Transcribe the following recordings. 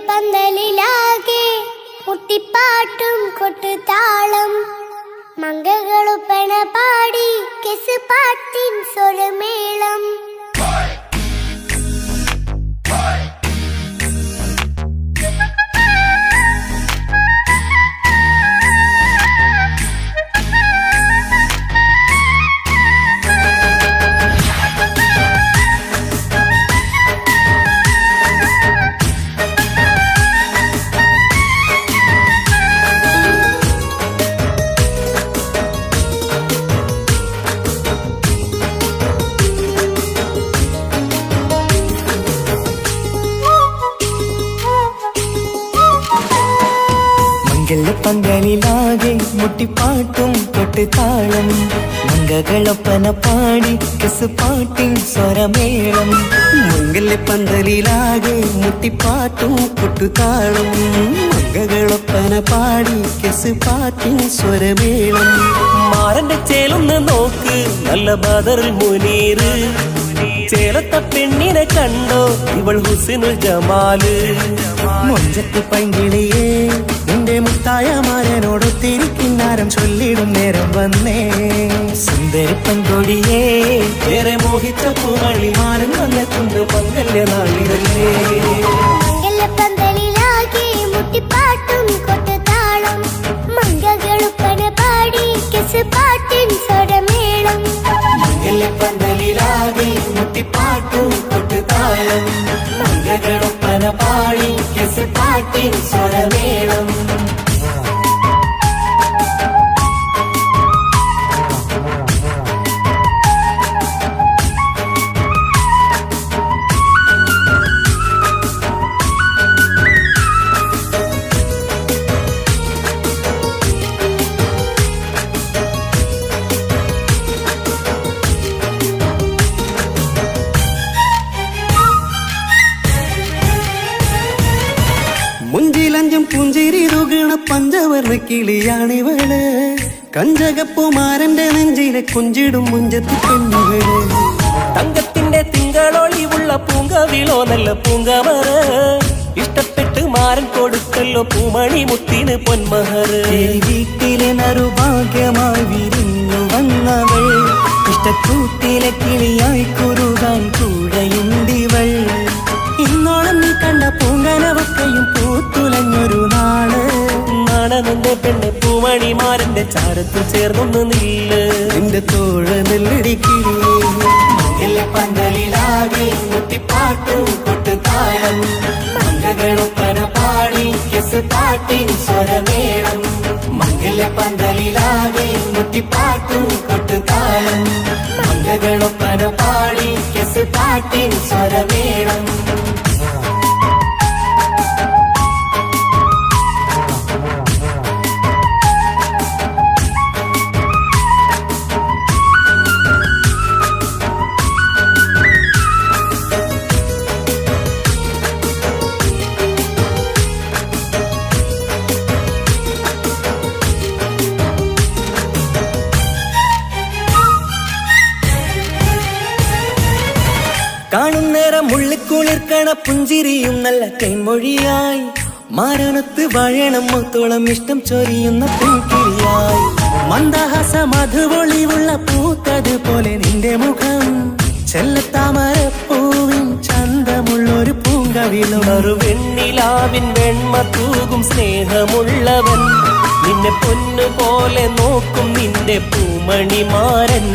മംഗലപന്തലിലാകെ മുട്ടിപ്പാട്ടും കൊട്ടുതാളം മംഗളൊപ്പന പാടി കെസ് പാട്ടിൻ സ്വരമേളം പന്തലിലാകെ മുട്ടിപ്പാട്ടും കൊട്ടുതാളം മംഗളൊപ്പന പാടി കെസ് പാട്ടിൻ സ്വരമേളം മംഗലപന്തലിലാകെ മുട്ടിപ്പാട്ടും കൊട്ടുതാളം മംഗളൊപ്പന പാടി കെസ് പാട്ടിൻ സ്വരമേളം മാറന്റെ ചേലൊന്ന് നോക്ക് നല്ല ബദറുൽ മുനീറ് ചേലത്തെ പെണ്ണിനെ കണ്ടോ ഇവൾ ഹുസ്നുൽ ജമാല് മൊഞ്ചത്തി പൈങ്കിളിയേ നിന്റെ മുത്തായ മാരനോടൊത്തിരിക്കിന്നാരം ചൊല്ലിടും നേരം വന്നേ സുന്ദരി പെൺകൊടിയേ ഏറെ മോഹിച്ച പൂമണി മാരൻ വന്നെത്തുണ്ട് മംഗല്യ നാളിതല്ലേ മംഗലപന്തലിലാകെ മുട്ടിപ്പാട്ടും കൊട്ടുതാളം മംഗളൊപ്പന പാടി കെസ് പാട്ടിൻ സ്വരമേളം മംഗലപന്തലിലാകെ മുട്ടിപ്പാട്ടും കൊട്ടുതാളം മംഗളൊപ്പന പാടി കെസ് പാട്ടിൻ സ്വരമേളം മുഞ്ചിലഞ്ചും പുഞ്ചിരി തുകണ പഞ്ചവർണ്ണ കിളിയാണിവള് കഞ്ചകപ്പുമാരന്റെ നെഞ്ചിലെ കുഞ്ചിടും മുഞ്ചത്തി പെണ്ണുകള് തങ്കത്തിന്റെ തിങ്കളൊളിവുള്ള പൂങ്കവിളോ നല്ല പൂങ്കമറ ഇഷ്ടപ്പെട്ട് മാരൻ കൊടുക്കല്ലോ പൂമണി മുത്തിന് പൊന്മഹർ വീട്ടിലെ നറുഭാഗ്യമായി വിരിഞ്ഞു വന്നവൾ ഇഷ്ടക്കൂട്ടിലെ കിളിയായി കുറുകാൻ കൂടെയുണ്ടിവൾ ഇന്നോളം നീ കണ്ട പൂങ്കനവക്കയും പൂത്തുലഞ്ഞൊരു നാള് നാടനെന്റെ പെണ്ണ് പൂമണിമാരന്റെ ചാരത്തിൽ ചേർന്നൊന്ന് നില്ല് നിന്റെ തോഴ നെല്ലടിക്കില്ലേ പന്തലിലാകെ മുട്ടിപ്പാട്ടും കൊട്ടുതാളം മംഗളൊപ്പന പാടി കെസ് പാട്ടിൻ സ്വരമേളം മംഗലപന്തലിലാകെ മുട്ടിപ്പാട്ടും കൊട്ടുതാളം മംഗളൊപ്പന പാടി കെസ് പാട്ടിൻ സ്വരമേളം കാണുന്നേരം മുള്ളിക്കുളിർക്കണ പുഞ്ചിരിയും നല്ല കൈമൊഴിയായി മാരണത്ത് വാഴണം മുത്തോളം ഇഷ്ടം ചൊരിയുന്ന പെൺകിളിയായി മന്ദഹാസ മധുപൊളിവുള്ള പൂത്തതുപോലെ നിന്റെ മുഖം ചെല്ലത്താമരപ്പൂവിൻ ചന്തമുള്ളൊരു പൂങ്കവിളും വെണ്ണിലാവിൻ വെണ്മ തൂകും സ്നേഹമുള്ളവൻ നിന്നെ പൊന്നുപോലെ നോക്കും നിന്റെ പൂമണിമാരൻ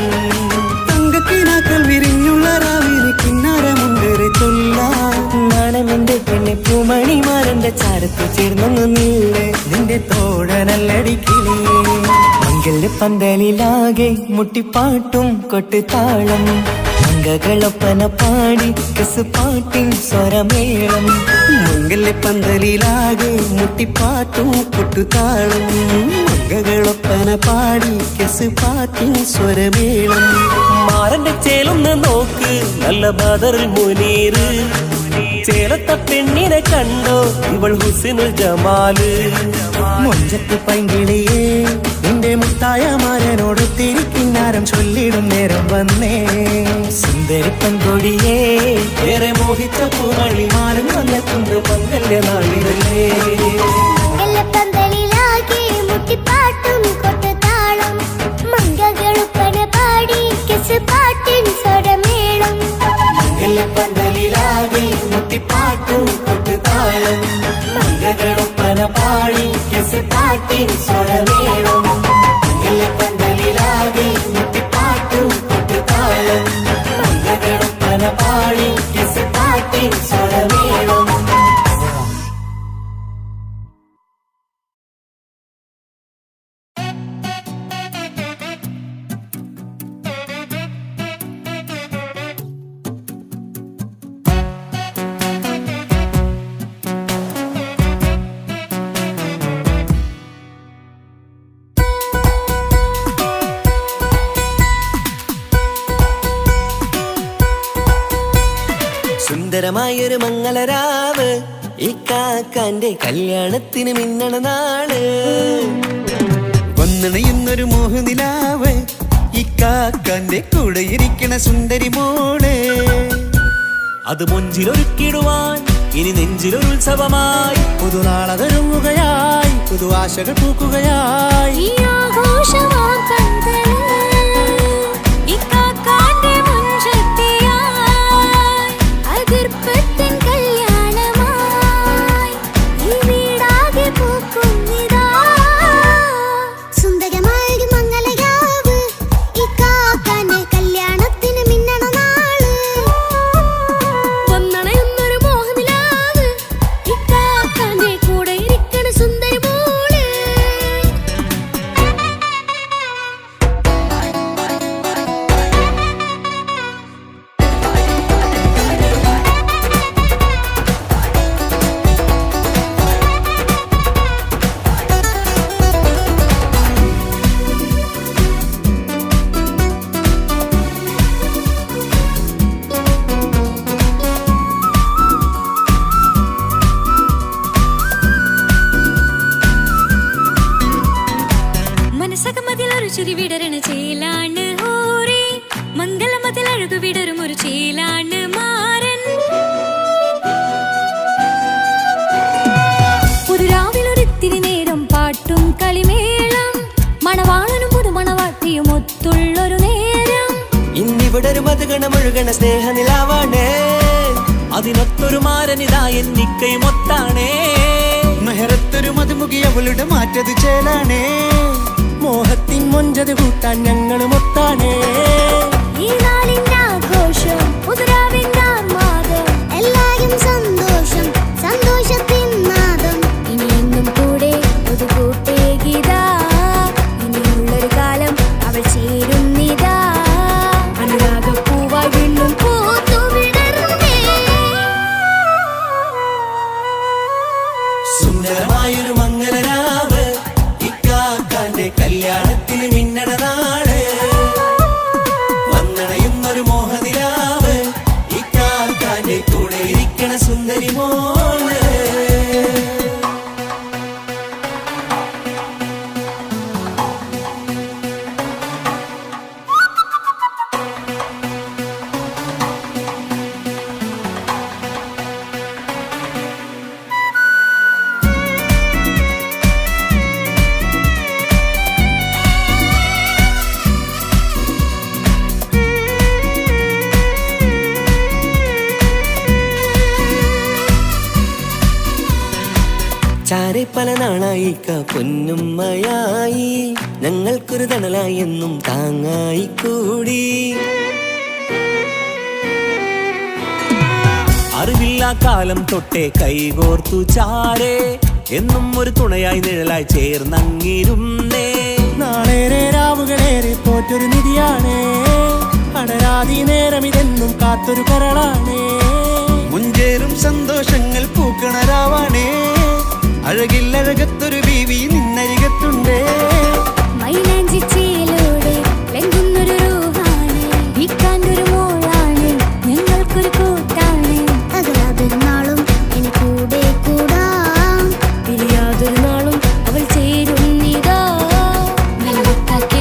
തങ്കക്കിനാക്കൾ വിരിഞ്ഞുള്ള രാവിലെ കിന്നാരമുണ്ടേറെ ചൊല്ലാണെന്റെ പെണ്ണെ പൂമണിമാരന്റെ ചാരത്ത് ചേർന്നൊന്നു നില്ലേ നിന്റെ തോഴനല്ലടിക്കിലേ മംഗലപന്തലിലാകെ മുട്ടിപ്പാട്ടും കൊട്ടുതാളം മംഗളൊപ്പന പാടി കെസ് പാട്ടിൻ സ്വരമേളം മംഗലപന്തലിലാകെ മുട്ടിപ്പാട്ടും കൊട്ടുതാളം മംഗളൊപ്പന പാടി കെസ് പാട്ടിൻ സ്വരമേളം മാറന്റെ ചേലൊന്ന് നോക്ക് നല്ല ബദറുൽ മുനീറ് ചേലത്തെ പെണ്ണിനെ കണ്ടോ ഇവൾ ഹുസ്നുൽ ജമാല് മൊഞ്ചത്തി പൈങ്കിളിയേ നിന്റെ മുത്തായ മാരനോടൊത്തിരിക്കിന്നാരം ചൊല്ലിടും നേരം വന്നേ സുന്ദരി പെൺകൊടിയേ ഏറെ മോഹിച്ച പൂമണി മാരൻ വന്നെത്തുണ്ട് മംഗല്യനാളിതല്ലേ. മംഗലപ്പന്തലിലാകെ മുട്ടിപ്പാട്ടും കൊട്ടുതാളം മംഗകളുപ്പന പാടി കെസ് പാട്ടിൻ സ്വരമേളം. മംഗല്യപ്പന്തലിലാകെ മുട്ടിപ്പാട്ടും കൊട്ടുതാളം മംഗകളുപ്പന പാടി കെസ് പാട്ടിൻ സ്വരമേളം. മംഗല്യപ്പന്തലിലാകെ മുട്ടിപ്പാട്ടും കൊട്ടുതാളം മംഗകളുപ്പന പാടി കെസ് പാട്ടിൻ സ്വരമേളം. സുന്ദരമായൊരു മംഗളരാവ് ഈ കാക്കാന്റെ കല്യാണത്തിന് മിന്നണ നാള്. വന്നണയുന്നൊരു മോഹനിലാവ് ഈ കാക്കാന്റെ കൂടെ ഇരിക്കണ സുന്ദരി മോള്. അത് മൊഞ്ചിലൊരുക്കിടുവാൻ ഇനി നെഞ്ചിലൊരു ഉത്സവമായി പുതുനാളതൊരുങ്ങുകയായി പുതുവാശകൾ പൂക്കുകയായി. ചിരി വിടരണ ചേലാണ് ഹോറി മംഗളമതിൽ അഴകു വിടരും ഒരു ചേലാണ് മാരൻ. പുതുരാവിലൊരിത്തിരി നേരം പാട്ടും കളിമേളം മണവാളനും പുതുമണവാട്ടിയും ഒത്തുള്ളൊരു നേരം. ഇന്നിവിടെ ഒരു മധുഗണമൊഴുകണ സ്നേഹനിലാവാണേ അതിനൊത്തൊരു മാരനിതാ എന്നിക്കയും ഒത്താണേ. മെഹറത്തൊരു മധുമുഖി അവളുടെ മാറ്റത് ചേലാണേ മോഹത്തിൻ മൊഞ്ചത് കൂട്ടാൻ ഞങ്ങളും ഒത്താണേ. ഈ നാളിന്റെ ആഘോഷം പുതുരാവിന്റെ ആർമാദം എല്ലാരും സന്തോഷം സന്തോഷത്തിൻ നാദം. ഇനി എന്നും കൂടെ ഒരു കൂട്ടേ ഗീതാ ഇനിയുള്ളൊരു കാലം അവൾ ചേരുന്നിതാ. അനുരാഗപ്പൂവായി വീണ്ടും പൂത്തുവിടരുന്നേ. സുന്ദരമായൊരു മംഗളരാവ് ഇക്കാക്കാന്റെ കല്യാണത്തിന് മിന്നണ നാള്. വന്നണയുന്നൊരു മോഹനിലാവ് ഇക്കാക്കാന്റെ കൂടെ ഇരിക്കണ സുന്ദരി മോള്. ചാരെ പല നാളായി പൊന്നുമ്മയായി ഞങ്ങൾക്കൊരു തണലായി എന്നും താങ്ങായി കൂടി. അറിവില്ല കാലം തൊട്ടേ കൈകോർത്തു ചാരേ എന്നും ഒരു തുണയായി നിഴലായി ചേർന്നങ്ങിരുന്നേ. നാളേറെ രാവുകളേറെ പോറ്റൊരു നിധിയാണേ അടരാതി നേരം ഇതെന്നും കാത്തൊരു കരളാണേ. മുഞ്ചേറും സന്തോഷങ്ങൾ പൂക്കണരാവാണേ അഴകില്ലഴകത്തൊരു ബീവി നിന്നരികത്തുണ്ടേ. മൈലാഞ്ചിച്ചേലോടെ ലംഘുന്നൊരു റൂഹാണ് വിക്കാണ്ടൊരു മോളാണ് ഞങ്ങൾക്കൊരു കൂട്ടാണ്. അതൊരു നാളും ഇനി കൂടെ കൂടാം പിരിയാതൊരു നാളും അവൾ ചേരുന്നിതാ.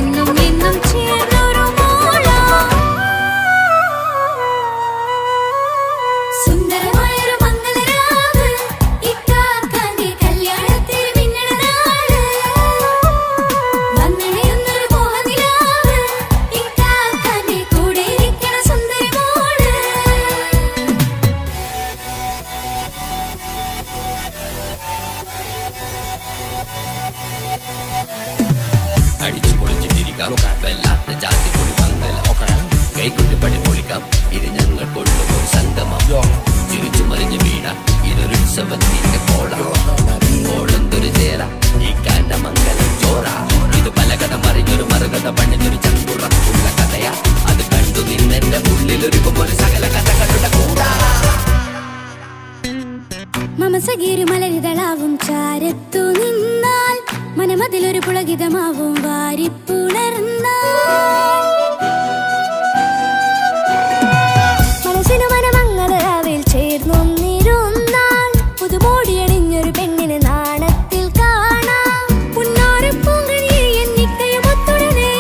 എന്നും എന്നും ചേർന്നൊരു മോളാ. സുന്ദരമായൊരു മംഗളരാ ഉത്സവത്തിന്റെ കോള ഓളന്തൊരു ചേര ഈ കാന്റെ മംഗലം ചോറ ഇത് പലകഥ മറിഞ്ഞൊരു മറുകഥ പണിഞ്ഞൊരു ചങ്കുറപ്പുള്ള കഥയാ അത് കണ്ടു നിന്നെന്റെ ഉള്ളിലൊരുക്കും ഒരു സകല കഥകളുടെ കൂടാ മമസഗീരു മലരിതളാവും ചാരത്തു നിന്നാൽ മനമതിലൊരു പുളകിതമാവും വാരിപ്പുണർന്നാൽ മനസ്സിനു മനമങ്ങലരാവിൽ ചേർന്നൊന്നിരുന്നാൽ പുതുമോടിയണിഞ്ഞൊരു പെണ്ണിന് നാണത്തിൽ കാണാം പുന്നാരപ്പൂങ്കനിയെ എന്നിക്കയുമൊത്തുടനെ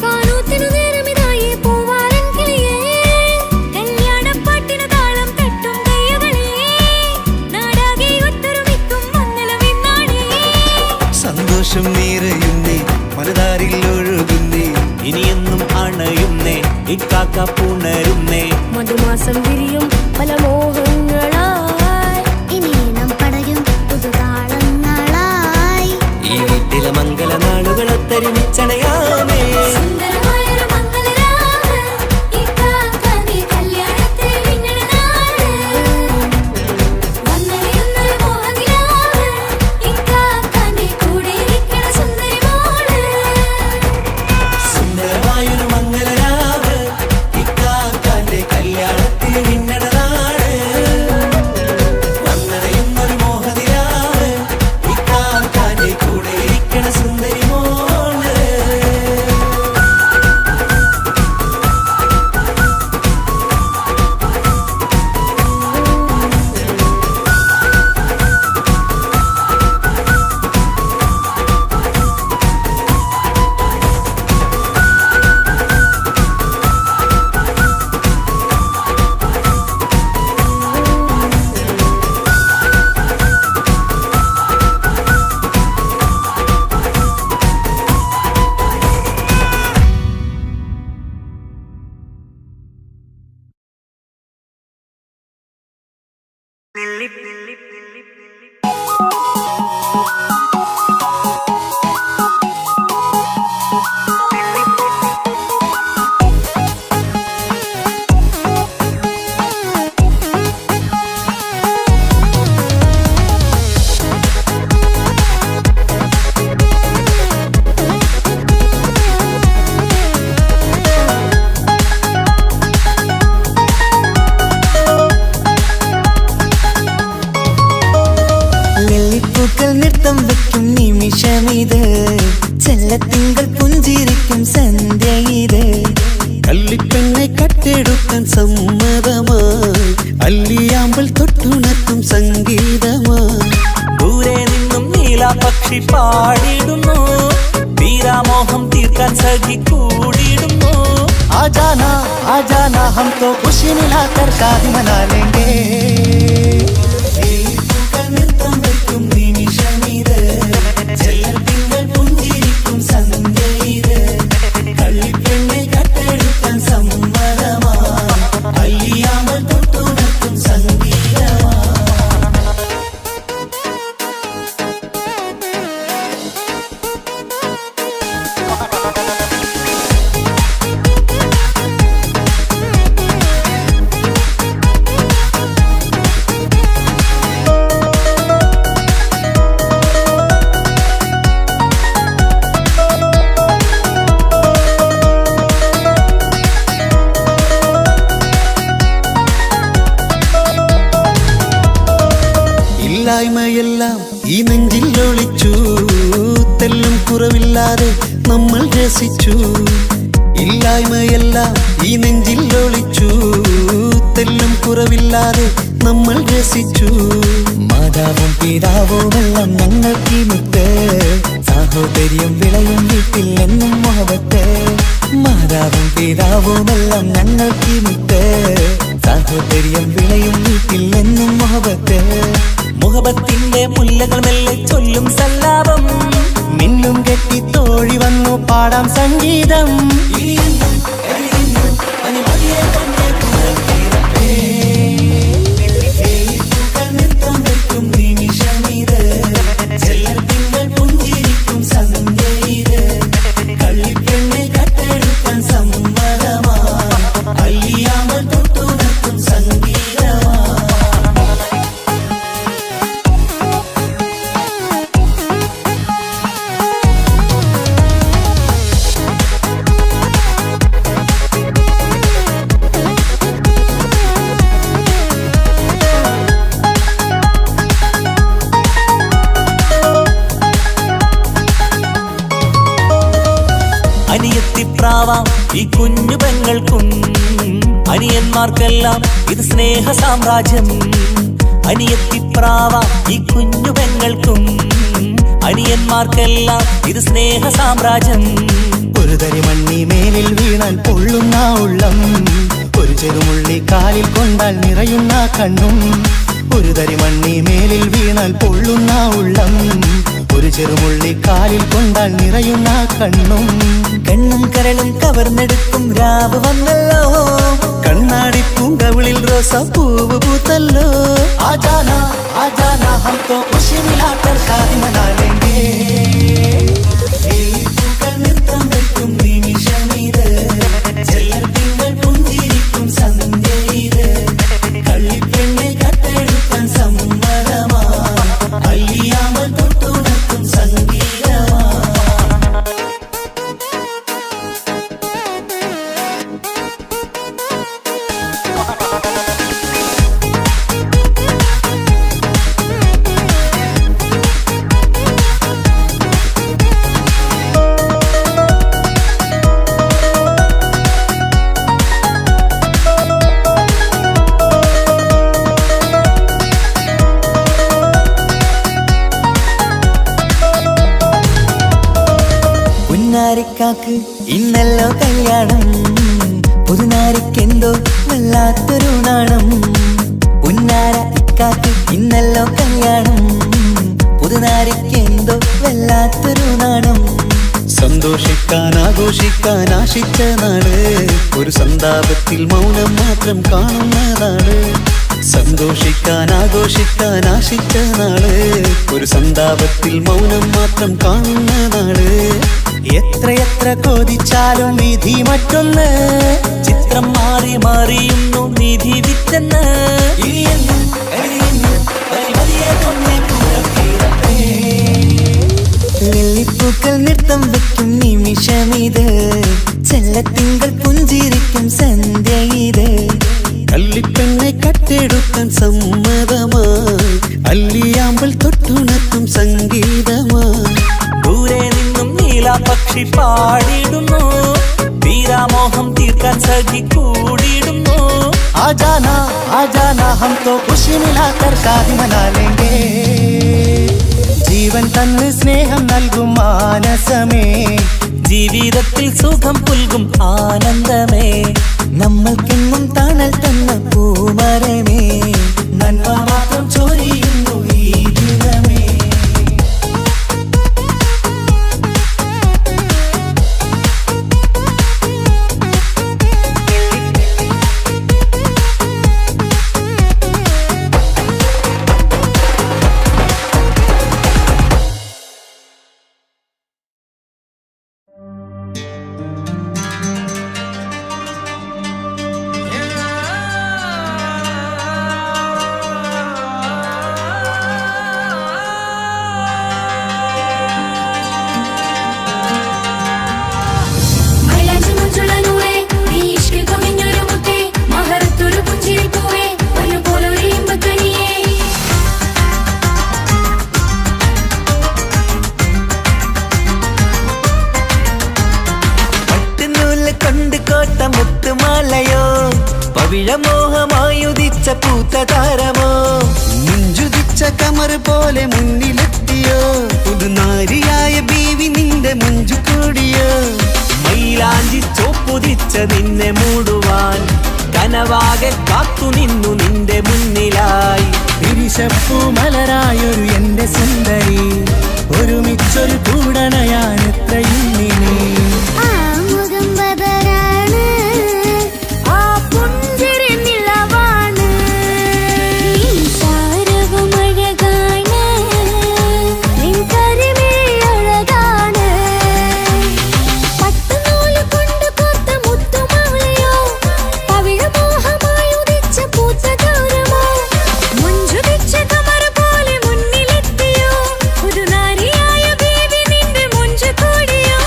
കാനൂത്തിനു നേരമിതായി പൂവാലൻ കിളിയേ കല്യാണപ്പാട്ടിനു താളം തട്ടും കയ്യുകളെ നാടാകെ ഒത്തൊരുമിക്കും മംഗളമെന്നാണേ സന്തോഷം നിറയുന്നേ മനതാരിൽ ഒഴുകുന്നേ ഇനിയെന്നും അണയുന്നേ ഇക്കാക്ക പുണരുന്നേ മധുമാസം വിരിയും പല മോഹങ്ങളായി ഇനി നാം പടരും പുതുതാളങ്ങളായി ഈ വീട്ടിലെ മംഗള നാളുകളൊത്തൊരുമിച്ചണയാമേ സുന്ദരമായൊരു മംഗളരാവ് ഇക്കാക്കാന്റെ കല്യാണത്തിൽ മിന്നണ നാള് വന്നറിയുന്നൊരു മോഹനിലാവ് ഇക്കാക്കാന്റെ കൂടെ ഇരിക്കണ സുന്ദരി മോള് സുന്ദരമായൊരു മംഗളരാവ് ഇക്കാക്കാന്റെ കല്യാണത്തിൽ മിന്നണ നാട് വന്നറിയുന്നൊരു മോഹനിലാവ് ഇക്കാക്കാന്റെ കൂടെ ഇരിക്കണ സുന്ദരി മോള് നെല്ലിപ്പൂക്കൾ നൃത്തം വെക്കും നിമിഷമിത് ചെല്ലത്തിങ്കൾ പുഞ്ചിരിക്കും സന്ധ്യ ഇത് കള്ളിപ്പെണ്ണെ കട്ടെടുക്കാൻ സമ്മതമായി അല്ലിയാമ്പൽ തൊട്ടുണർത്തും സംഗീതമായി ദൂരെ നിന്നും നീലാപക്ഷി പാടിടുന്നു തീരാമോഹം തീർക്കാൻ സഖി കൂടിയിടുന്നു आजाना हम तो खुशी मिलाकर शादी मना लेंगे നൃത്തം വെക്കും നിമിഷമിത് ചെല്ലത്തിങ്കൾ പുഞ്ചിരിക്കും സന്ധ്യ ഇത് കള്ളിപ്പെണ്ണെ കട്ടെടുക്കാൻ സമ്മതമായി അല്ലിയാമ്പൽ തൊട്ടുണർത്തും സംഗീതമായി ഇല്ലായ്മയെല്ലാം ഈ നെഞ്ചിൽ ഒളിച്ചു തെല്ലും കുറവില്ലാതെ നമ്മൾ രസിച്ചു ഇല്ലായ്മയെല്ലാം ഈ നെഞ്ചിൽ ഒളിച്ചു തെല്ലും കുറവില്ലാതെ നമ്മൾ രസിച്ചു മാതാവും പിതാവുമെല്ലാം ഞങ്ങൾക്ക് മുത്ത് സാഹോദര്യം വിളയും വീട്ടിൽ എന്നും മുഹബത്ത് മാതാവും പിതാവുമെല്ലാം ഞങ്ങൾക്ക് മുത്ത് സാഹോദര്യം വിളയും വീട്ടിൽ എന്നും മുഹബത്ത് മുഹബത്തിന്റെ മുല്ലകൾ മെല്ലെ ചൊല്ലും സല്ലാപം മിന്നും കെട്ടി തോഴി വന്നു പാടാം സംഗീതം നൃത്തം വെക്കും നിമിഷമിത് ചെല്ലത്തിങ്കൾ പുഞ്ചിരിക്കും സന്ധ്യ ഇത് കള്ളിപ്പെണ്ണെ കട്ടെടുക്കാൻ സമ്മതമായി അല്ലിയാമ്പൽ തൊട്ടുണർത്തും സംഗീതമായി ഈ കുഞ്ഞു പെങ്ങൾക്കും അനിയന്മാർക്കെല്ലാം ഇത് സ്നേഹ സാമ്രാജ്യം. അനിയത്തിപ്രാവ ഈ കുഞ്ഞു പെങ്ങൾക്കും അനിയന്മാർക്കെല്ലാം ഇത് സ്നേഹ സാമ്രാജ്യം. ഒരു തരി മണ്ണി മേലിൽ വീണാൽ പൊള്ളുന്ന ഉള്ളം, ഒരു ചെറുമുള്ളി കാലിൽ കൊണ്ടാൽ നിറയുന്ന കണ്ണും. ഒരു തരി മണ്ണി മേലിൽ വീണാൽ പൊള്ളുന്ന ഉള്ളം, ഒരു ചെറുമുള്ളി കാലിൽ കൊണ്ടാൽ നിറയുന്ന കണ്ണും. കണ്ണും കരളും കവർന്നെടുക്കും രാവ് വന്നല്ലോ, കണ്ണാടി പൂങ്കവിളിൽ റോസാപ്പൂവ് പൂത്തല്ലോ. ആജാന ആജാന ഹം തോ ഖുശി മിലാകർ ഷാദി മനാ ലേംഗേ. നൃത്തം വെക്കും നിമിഷമിത്, ചെല്ലത്തിങ്കൾ പുഞ്ചിരിക്കും സന്ധ്യയിത്. കള്ളിപ്പെണ്ണെ കട്ടെടുക്കാൻ സമ്മതമാ, അല്ലിയാമൽ തൊട്ടുണർത്തും സംഗീതമാ. പുന്നാരിക്കാക്ക് ഇന്നല്ലോ കല്യാണം, പുതുനാരിക്കെന്തോ വല്ലാത്തൊരു നാണം. പുന്നാര ഇക്കാക്ക് ഇന്നല്ലോ കല്യാണം, പുതുനാരിക്കെന്തോ വല്ലാത്തൊരു നാണം. സന്തോഷിക്കാൻ ആഘോഷിക്കാൻ ആശിച്ച നാട്, ഒരു സന്താപത്തിൽ മൗനം മാത്രം കാണുന്നതാണ്. സന്തോഷിക്കാൻ ആഘോഷിക്കാൻ ആശിച്ച നാട്, ഒരു സന്താപത്തിൽ മൗനം മാത്രം കാണുന്നതാണ്. എത്രയെത്ര കോതിച്ചാലും വിധി മറ്റൊന്ന്, ചിത്രം മാറി മാറിയുന്നു നിധി വിറ്റെന്ന്. വെള്ളിപ്പൂക്കൾ നൃത്തം വെക്കും നിമിഷമിത്, ചെല്ലത്തിങ്കൾ പുഞ്ചിരിക്കും സന്ധ്യ ഇത്. കള്ളിപ്പെണ്ണെ കട്ടെടുക്കാൻ സമ്മതമായി, അല്ലിയാമ്പൽ തൊട്ടുണർത്തും സംഗീതമായി. ദൂരെ നിന്നും നീലാപക്ഷി പാടിടുന്നു, വീരാമോഹം തീർക്കാൻ സഖി കൂടിയിടുന്നു. ആജാന ആജാന ഹം തോ ഖുശി മിലാകർ ഷാദി മനാ ലേംഗേ. ജീവൻ തന്ന് സ്നേഹം നൽകും മാനസമേ, ജീവിതത്തിൽ സുഖം പുൽകും ആനന്ദമേ. നമ്മൾക്കെന്നും തണൽ തന്ന പൂമരമേ, നന്മ മാത്രം ചൊരിയുന്നു ഈ ദിനമേ. മൈലാഞ്ചി മുഞ്ചുള്ള നൂറേ, നീ ഇഷ്കിൽ കൊമിഞ്ഞൊരു മുത്തേ, മഹറത്തൊരു പുഞ്ചിരിപ്പൂവേ, പൊന്നുപോലൊരു ഇമ്പക്കനിയേ. പട്ടുനൂല് കൊണ്ട് കോട്ട മുത്തുമാലയോ, പവിഴമോഹമായുദിച്ച പൂത്ത താരമോ. മുഞ്ചുതിച്ച കമർ പോലെ മുന്നിലെത്തിയോ, പുതുനാരിയായ ബീവി നിന്റെ മുഞ്ചു കൂടിയോ. മൈലാഞ്ചി ചോപ്പുതിച്ച നിന്നെ മൂടുവാൻ കനവാകെ കാത്തു നിന്നു നിന്റെ മുന്നിലായി. തിരിശപ്പൂ മലരായൊരു എന്റെ സുന്ദരി, ഒരുമിച്ചൊരു കൂടണയാൻ എത്രയും നീ. ആ മുഖം ബദരാണ്, ആ പുഞ്ചിരി നിലവാണ്, നിൻ സാരവും അഴകാണ്, നിൻ കരിമിഴി അഴകാണ്. പട്ടുനൂല് കൊണ്ട് കോർത്ത മുത്തുമാലയോ, പവിഴമോഹമായി ഉദിച്ച പൂത്ത ഗൗരമോ. മുഞ്ചുതിച്ച കമർ പോലെ മുന്നിലെത്തിയോ, പുതുനാരിയായ ബേബി നിന്റെ മുഞ്ചു കൂടിയോ.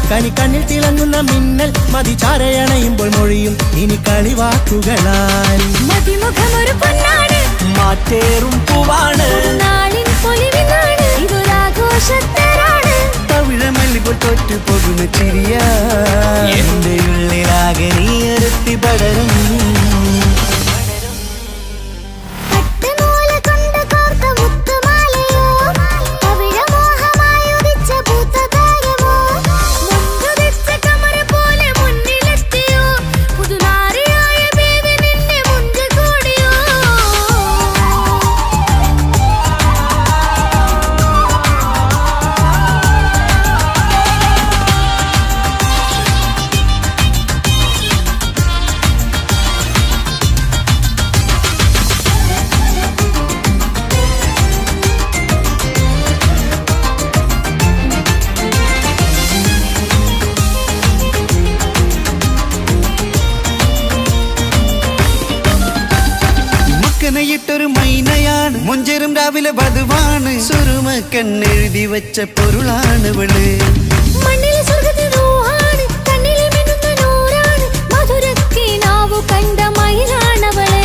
കനി കണ്ണിൽ തിളങ്ങുന്ന മിന്നൽ മതി ചാരയണയുമ്പോൾ മൊഴിയും ഇനി കളിവാക്കുകളായി. മതിമുഖമൊരു പൊന്നാണ്, മാറ്റേറും പൂവാണ്, നാളിൻ പൊലിവിനാണ്, ഇതൊരാഘോഷത്തേരാണ്. പവിഴമല്ലിപ്പോൾ തോറ്റു പോകുന്ന ചിരിയ എന്റെ ഉള്ളിലാകെ നീ ഒരുത്തി പടരും. ൊരു മൈനയാണ്, മൊഞ്ചേറും രാവിലെ വധുവാണ്, സുറുമ കണ്ണെഴുതി വെച്ച പൊരുളാണ് വിള്. മണ്ണിലെ സ്വർഗ്ഗത്തിലൂഹാണ്, കണ്ണിലെ മിന്നുന്ന നൂറാണ്, മധുരക്കിനാവു കണ്ട മയിലാണവള്.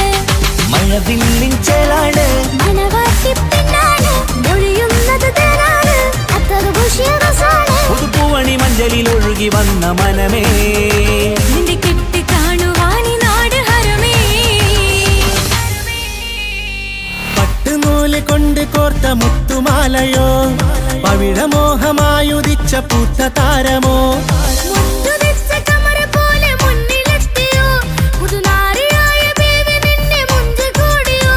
മഴവില്ലിൻ ചേലാണ്, മനവാട്ടി പെണ്ണാണ്, മൊഴിയുന്നത് തേനാണ്, അത്തറ് ഭുഷ്യ രസാണ്. പുതുപ്പൂവണി മഞ്ചലിൽ ഒഴുകി വന്ന മനമേ, നിന്റെ കെട്ടി കാണുവാനി നാട് ഹരമേ. പട്ടുനൂല് കൊണ്ട് കോർത്ത മുത്തുമാലയോ, പവിഴമോഹമായുദിച്ച പൂത്ത താരമോ, മുത്തുതിച്ച കമറ പോലെ മുന്നിലെത്തിയോ, പുതുനാരിയായ ബേബി നിന്നെ മുഞ്ചു കൂടിയോ.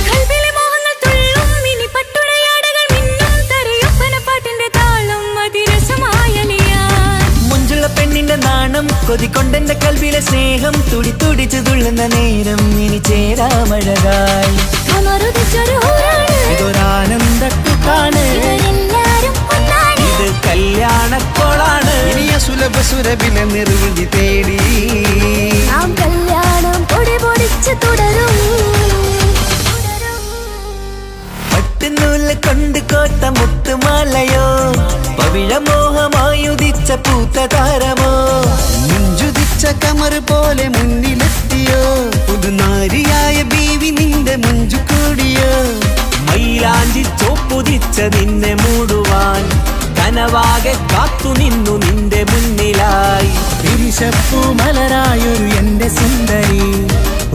കൽവിലെ മോഹങ്ങൾ തുള്ളും, ഇനി പട്ടുടയാടകൾ മിന്നും, തരയൊപ്പന പാട്ടിന്റെ താളം അതിരസമായലിയാൻ. മുഞ്ചുള്ള പെണ്ണിന്റെ നാണം കൊതിക്കൊണ്ടെന്റെ കൽവിലെ സ്നേഹം തുടി തുടിച്ചു തുള്ളുന്ന നേരം ഇനി ചേരാമഴകായി. കമറുദിച്ചൊരു ഹൂറാണ്, ഇതൊരാനന്ദക്കുട്ടാണ്, ഇവരെല്ലാരും ഒന്നാണ്. ഇത് കല്യാണക്കോളാണ്, ഇനിയ സുലഭ സുരഭില നിർവൃതി തേടി നാം കല്യാണം പൊടി പൊടിച്ച് തുടരും. പട്ടുനൂല് കൊണ്ട് കോട്ട മുത്തുമാലയോ, പവിഴമോഹമായുദിച്ച പൂത്ത താരമോ, മുഞ്ചുതിച്ച കമർ പോലെ മുന്നിലെത്തിയോ, പുതുനാരിയായ ബീവി നിന്റെ മുഞ്ചു കൂടിയോ. മൈലാഞ്ചി ചോപ്പുതിച്ച നിന്നെ മൂടുവാൻ കനവാകെ കാത്തു നിന്നു നിന്റെ മുന്നിലായി. പിരിശപ്പൂ മലരായൊരു എന്റെ സുന്ദരി,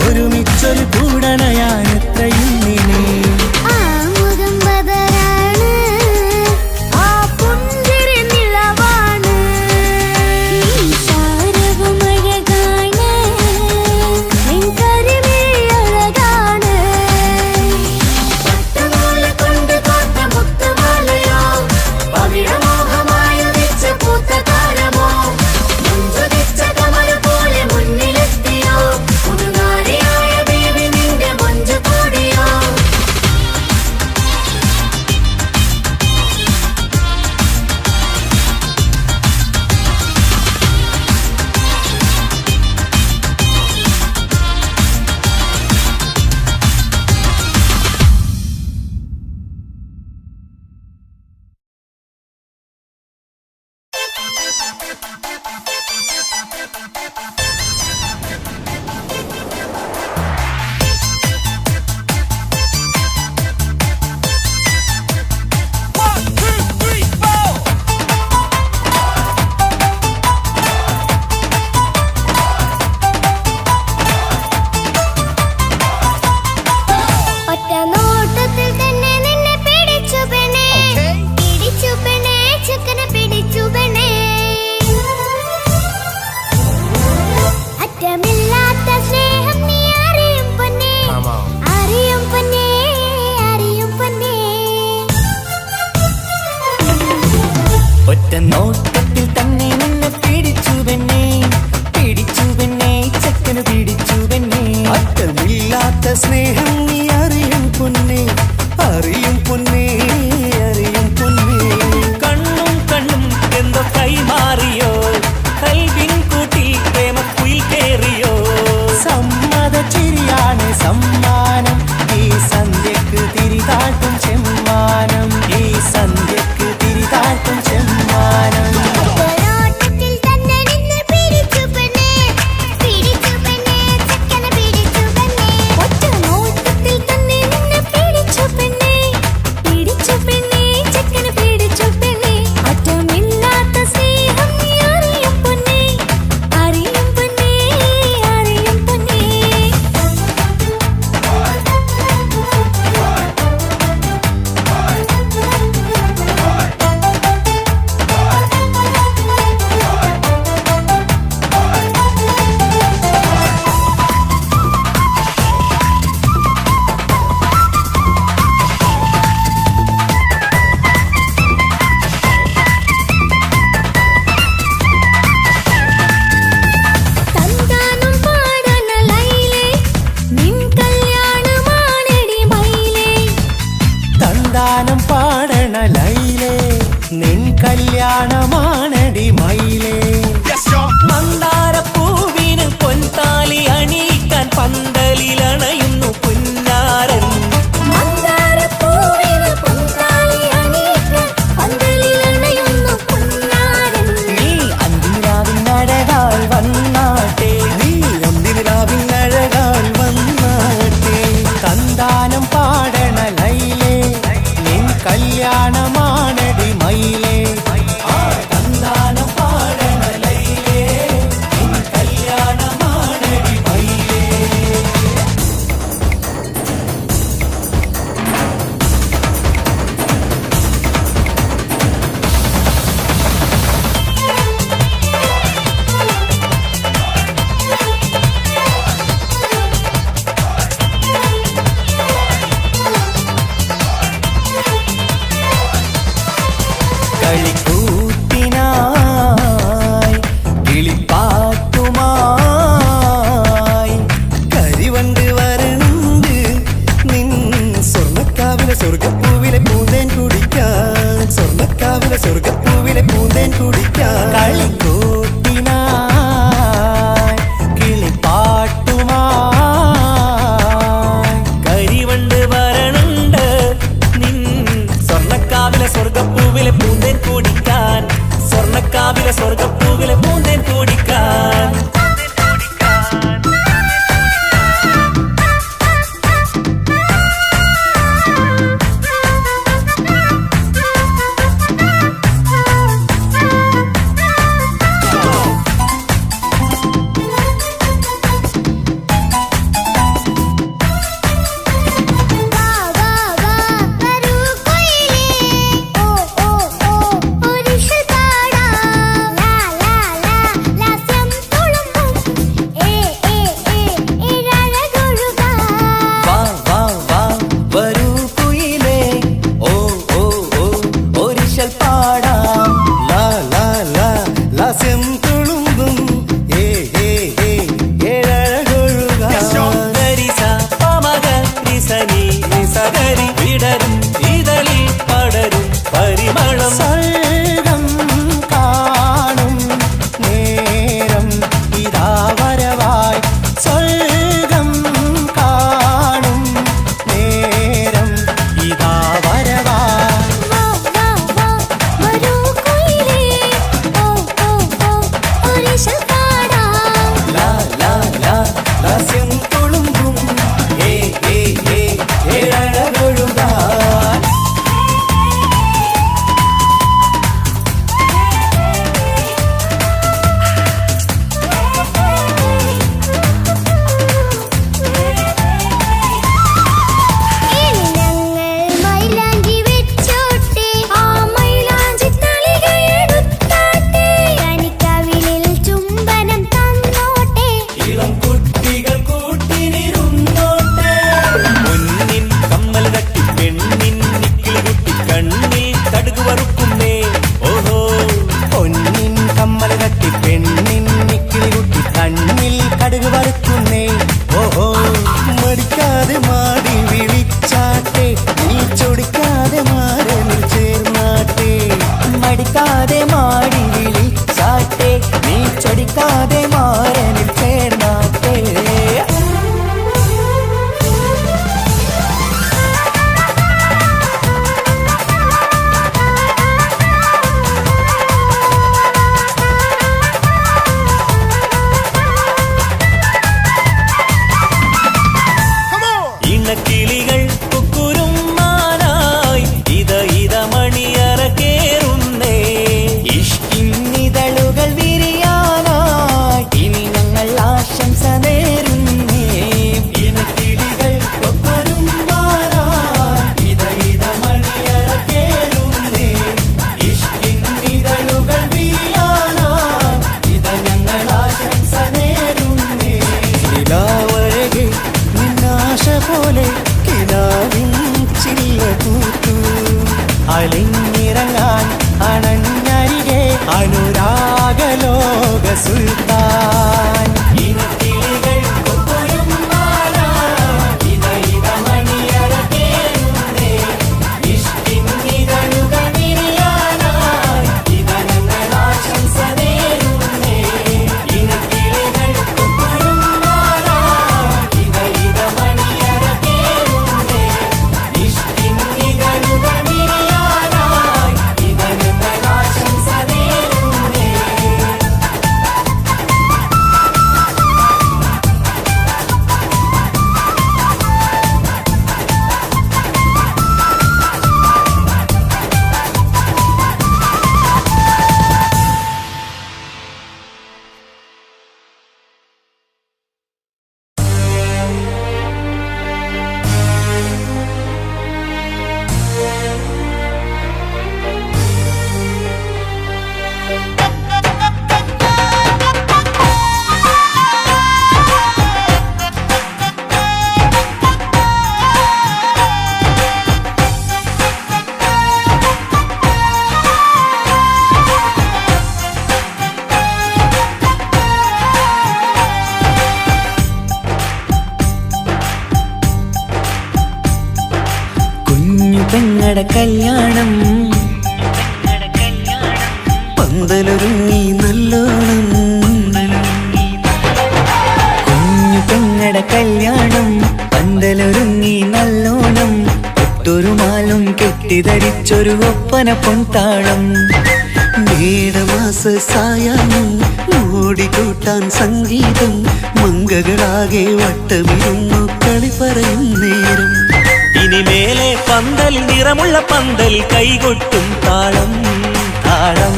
ഒരുമിച്ചൊരു കൂടണയാൻ എത്രയും നീ. ആ മുഖം ബദരാണ്, ആ പുഞ്ചിരി നിലവാണ്, ഈ സാരവും അഴകാണ്, നിൻ കരിമിഴി അഴകാണ്. പട്ടുനൂല് കൊണ്ട് കോർത്ത മുത്തുമാലയോ, പവിഴമോഹമായുദിച്ച പൂത്ത താരമോ, മുഞ്ചുതിച്ച കമർ പോലെ മുന്നിലെത്തിയോ, പുതുനാരിയായ ബേബി നിന്റെ മുഞ്ചു കൂടിയോ. സന്ധ്യക്ക് തിരിതാട്ടും ചെമ്മാനം ഈ സന്ധ്യക്ക് തിരിതാട്ടും ചെമ്മാനം ഒരോട്ടത്തിൽ തന്നെ നിന്നെ പിടിച്ചു പെണ്ണേ ചെക്കനെ പിടിച്ചു പെണ്ണേ ഒറ്റ നോട്ടത്തിൽ തന്നെ നിന്നെ പിടിച്ചു പെണ്ണേ ചെക്കന് പിടിച്ചു പെണ്ണേ അറ്റമില്ലാത്ത സ്നേഹം നീ അറിയും പൊന്നേ അറിയും പൊന്നേ അറിയും പൊന്നേ തന്താനം പാടന ലൈലേ നിൻ കല്യാണമാണെടി മൈലേ തന്താനം പാടണ ലൈലേ നിൻ കല്യാണമാണടി മയിലേ മന്ദാരപ്പൂവിന് പൊൻതാലി അണിയിക്കാൻ പന്തലിലണയുന്നു പുന്നാരൻ മന്ദാരപ്പൂവിന് പൊൻതാലി അണിയിക്കാൻ പന്തലിലണയുന്നു പൊന്നാരൻ നീ അന്തിരാവിനഴകാൽ വന്നാട്ടെ നീ ഒന്നിരാവിനഴകാൽ വന്നാട്ടെ തന്താനം പാടണ ലൈലേ നിൻ കല്യാണമാണടി മയിലേ തന്താനം പാടണ ലൈലേ നിൻ കല്യാണമാണടി മയിലേ കളിക്കൂത്തിനായി കിളിപ്പാട്ടുമായി കരിവണ്ട് വരണ്ട് നിൻ സ്വർണ്ണക്കാവിലെ സ്വർഗപ്പൂവിലെ പൂന്തേൻ കുടിക്കാൻ സ്വർണ്ണക്കാവിലെ സ്വർഗപ്പൂവിലെ പൂന്തേൻ കുടിക്കാൻ കളിക്കൂത്തിനായി കിളിപ്പാട്ടുമായി കരിവണ്ട് വരണുണ്ട് നിൻ സ്വർണ്ണക്കാവിലെ സ്വർഗപ്പൂവിലെ പൂന്തേൻ കുടിക്കാൻ സ്വർണ്ണക്കാവിലെ സ്വർഗപ്പൂവിലെ പൂന്തേൻ കുടിക്കാൻ വാ വാ വാ വരൂ കൊയിലേ ഓ ഓ ഓ ഒരിഷൽ പാടാം ലാ ലാ ലാ ലാസ്യം തുളുമ്പും ഇഴഴകൊഴുകാം വാ വാ വാ വരൂ കുയിലേ ഓ ഓ ഓ ഒരിശൽ പാടാം ലാ ലാ ലാ ലാസ്യം തുളുമ്പും ഏഴഴകൊഴുകാം ഗരിസ പമഗ നിസനി നിസഗരി വിടരും ഇതളിൽ പടരും പരിമളം സർഗം കാണും നേരം ഇതാ വരവായി സ്വർഗം കാണും നേരം ഇതാ വരവായി വാ വാ വാ വരൂ കുയിലേ ഓ ഓ ഓ ഒരിശൽ പാടാം ലാ ലാ ലാ ലാസ്യം തുളുമ്പും ഏഴഴകൊഴുകാം അനുരാഗലോക സുൽത്താൻ. പെങ്ങടെ കല്യാണം പന്തലൊരുങ്ങി നല്ലോണം. കുഞ്ഞു പെങ്ങടെ കല്യാണം പന്തലൊരുങ്ങി നല്ലോണം. ഒട്ടൊരു മാലും കെട്ടിധരിച്ചൊരു ഒപ്പന പൊൻതാളം. മേടമാസ സായാഹ്നം ഓടിക്കൂട്ടാൻ സംഗീതം. മംഗകളാകെ വട്ടമിരുന്നു കളി പറയും നേരം. ഇനിമേലെ പന്തലിൽ നിറമുള്ള പന്തലിൽ കൈകൊട്ടും താളം. താളം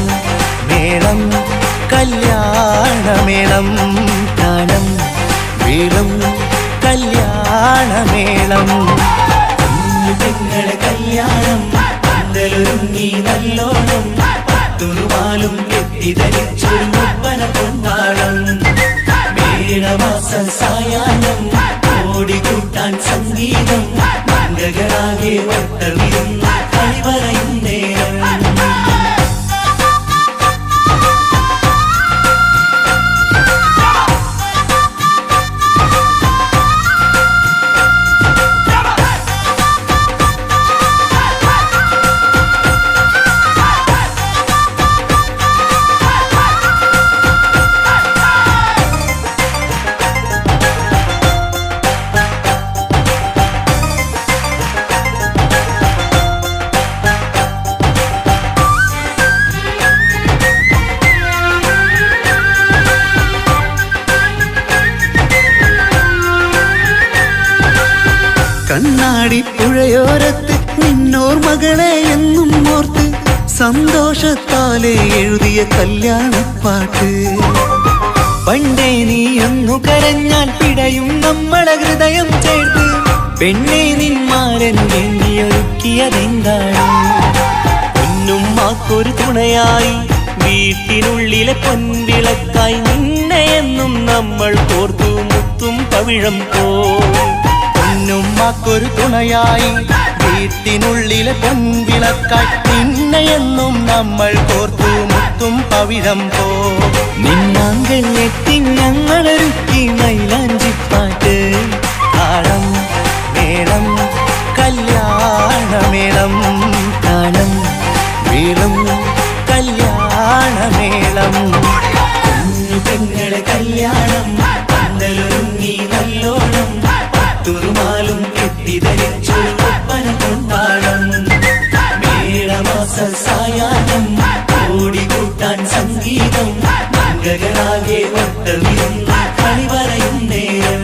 മേളം കല്യാണമേളം. താളം മേളം കല്യാണമേളം. പെങ്ങളെ കല്യാണം പന്തലൊരുങ്ങി നല്ലോണം. പത്തുരുമാലും കെട്ടിധരിച്ചൊരു ഒപ്പന പൊൻതാളം. മേടമാസ സായാഹ്നം ഓടിക്കൂട്ടാൻ സംഗീതം. മംഗകളാകെ വട്ടമിരുന്ന് കളി പറയും നേരം. കണ്ണാടി പുഴയോരത്ത് നിന്നോർ മകളെ എന്നും ഓർത്ത് സന്തോഷത്താലെ എഴുതിയ കല്യാണപ്പാട്ട്. പണ്ടേ നീ ഒന്നു കരഞ്ഞാൽ പിടയും നമ്മളെ ഹൃദയം ചേർത്ത്. പെണ്ണെ നിന്മാരൻ വേണ്ടിയൊരുക്കിയതെന്താണ്? പൊന്നുമ്മാക്കൊരു തുണയായി വീട്ടിനുള്ളിലെ പൊൻവിളക്കായി. നിന്നെ എന്നും നമ്മൾ കോർത്തു മുത്തും പവിഴം പോ. പൊന്നുമ്മക്കൊരു തുണയായി വീട്ടിനുള്ളിലെ പൊൻവിളക്കായി. നിന്നെയെന്നും നമ്മൾ കോർത്തു മുത്തും പവിഴം പോ. നിന്നാങ്കൾ എത്തി ഞങ്ങളൊരുക്കി മൈലാഞ്ചിപ്പാട്ട്. താളം മേളം കല്യാണമേളം. താളം മേളം കല്യാണമേളം. കുഞ്ഞു പെങ്ങളെ കല്യാണം പന്തലൊരുങ്ങി നല്ലോണം. പത്തുരുമാലും കെട്ടിധരിച്ചൊരു ഒപ്പന പൊൻതാളം. മേടമാസ സായാഹ്നം ഓടിക്കൂട്ടാൻ സംഗീതം. മംഗകളാകെ വട്ടമിരുന്ന് കളി പറയും നേരം.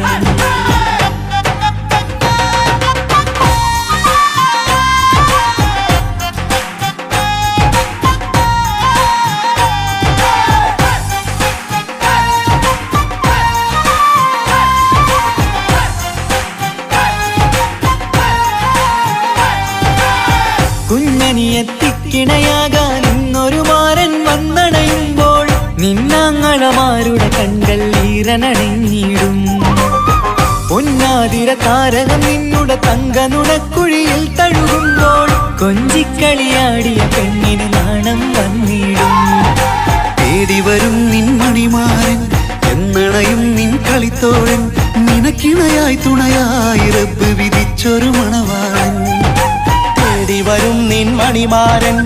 കുഞ്ഞനിയെത്തിക്കിണയാകാൻ ഇന്നൊരു മാരൻ വന്നണയുമ്പോൾ നിന്നാങ്ങളമാരുടെ കൺകൾ ഈറനണിഞ്ഞിടും. പൊന്നാതിര താരകം നിന്നുടെ തങ്ക നുണക്കുഴിയിൽ തഴുകുമ്പോൾ കൊഞ്ചിക്കളിയാടിയ പെണ്ണിന് നാണം വന്നിടും. തേടി വരും നിൻ മണിമാരൻ എന്നണയും നിൻ കളിത്തോഴൻ നിനക്കിണയായി തുണയായി റബ്ബ് വിധിച്ചൊരു മണവാളൻ തേടി വരും നിൻ മണിമാരൻ